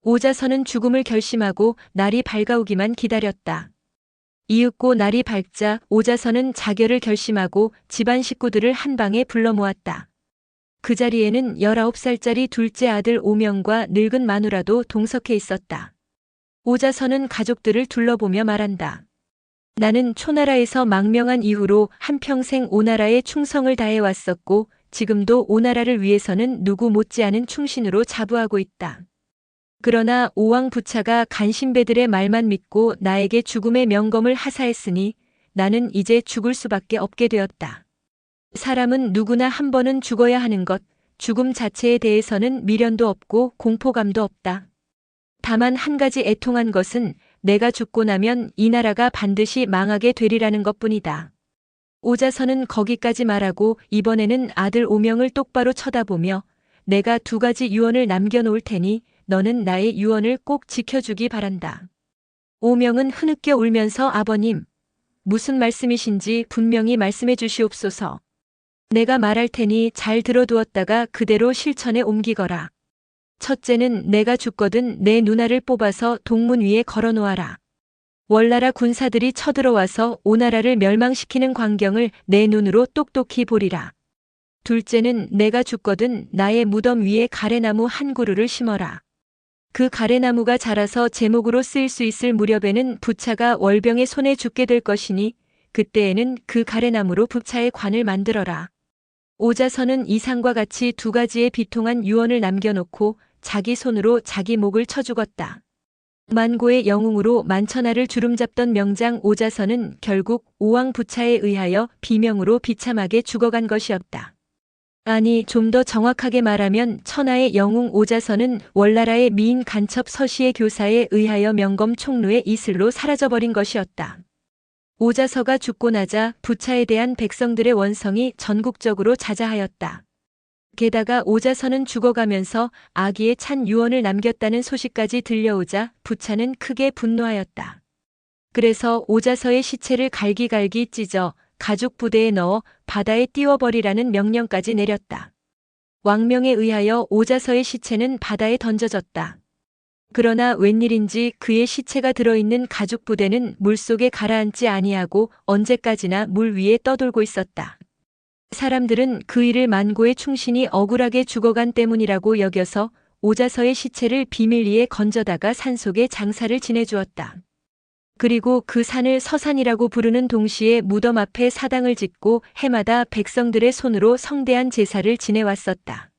오자서는 죽음을 결심하고 날이 밝아오기만 기다렸다. 이윽고 날이 밝자 오자서는 자결을 결심하고 집안 식구들을 한 방에 불러 모았다. 그 자리에는 19살짜리 둘째 아들 오명과 늙은 마누라도 동석해 있었다. 오자서는 가족들을 둘러보며 말한다. 나는 초나라에서 망명한 이후로 한평생 오나라에 충성을 다해왔었고 지금도 오나라를 위해서는 누구 못지않은 충신으로 자부하고 있다. 그러나 오왕 부차가 간신배들의 말만 믿고 나에게 죽음의 명검을 하사했으니 나는 이제 죽을 수밖에 없게 되었다. 사람은 누구나 한 번은 죽어야 하는 것, 죽음 자체에 대해서는 미련도 없고 공포감도 없다. 다만 한 가지 애통한 것은 내가 죽고 나면 이 나라가 반드시 망하게 되리라는 것뿐이다. 오자서는 거기까지 말하고 이번에는 아들 오명을 똑바로 쳐다보며 내가 2가지 유언을 남겨놓을 테니 너는 나의 유언을 꼭 지켜주기 바란다. 오명은 흐느껴 울면서 아버님, 무슨 말씀이신지 분명히 말씀해 주시옵소서. 내가 말할 테니 잘 들어두었다가 그대로 실천에 옮기거라. 첫째는 내가 죽거든 내 누나를 뽑아서 동문 위에 걸어놓아라. 월나라 군사들이 쳐들어와서 오나라를 멸망시키는 광경을 내 눈으로 똑똑히 보리라. 둘째는 내가 죽거든 나의 무덤 위에 가래나무 한 그루를 심어라. 그 가래나무가 자라서 제목으로 쓰일 수 있을 무렵에는 부차가 월병의 손에 죽게 될 것이니 그때에는 그 가래나무로 부차의 관을 만들어라. 오자서는 이상과 같이 2가지의 비통한 유언을 남겨놓고 자기 손으로 자기 목을 쳐 죽었다. 만고의 영웅으로 만천하를 주름잡던 명장 오자서는 결국 오왕 부차에 의하여 비명으로 비참하게 죽어간 것이었다. 아니, 좀 더 정확하게 말하면 천하의 영웅 오자서는 월나라의 미인 간첩 서시의 교사에 의하여 명검 총루의 이슬로 사라져버린 것이었다. 오자서가 죽고 나자 부차에 대한 백성들의 원성이 전국적으로 자자하였다. 게다가 오자서는 죽어가면서 아기의 찬 유언을 남겼다는 소식까지 들려오자 부차는 크게 분노하였다. 그래서 오자서의 시체를 갈기갈기 찢어 가죽 부대에 넣어 바다에 띄워버리라는 명령까지 내렸다. 왕명에 의하여 오자서의 시체는 바다에 던져졌다. 그러나 웬일인지 그의 시체가 들어있는 가죽 부대는 물속에 가라앉지 아니하고 언제까지나 물 위에 떠돌고 있었다. 사람들은 그 일을 만고의 충신이 억울하게 죽어간 때문이라고 여겨서 오자서의 시체를 비밀리에 건져다가 산속에 장사를 지내주었다. 그리고 그 산을 서산이라고 부르는 동시에 무덤 앞에 사당을 짓고 해마다 백성들의 손으로 성대한 제사를 지내왔었다.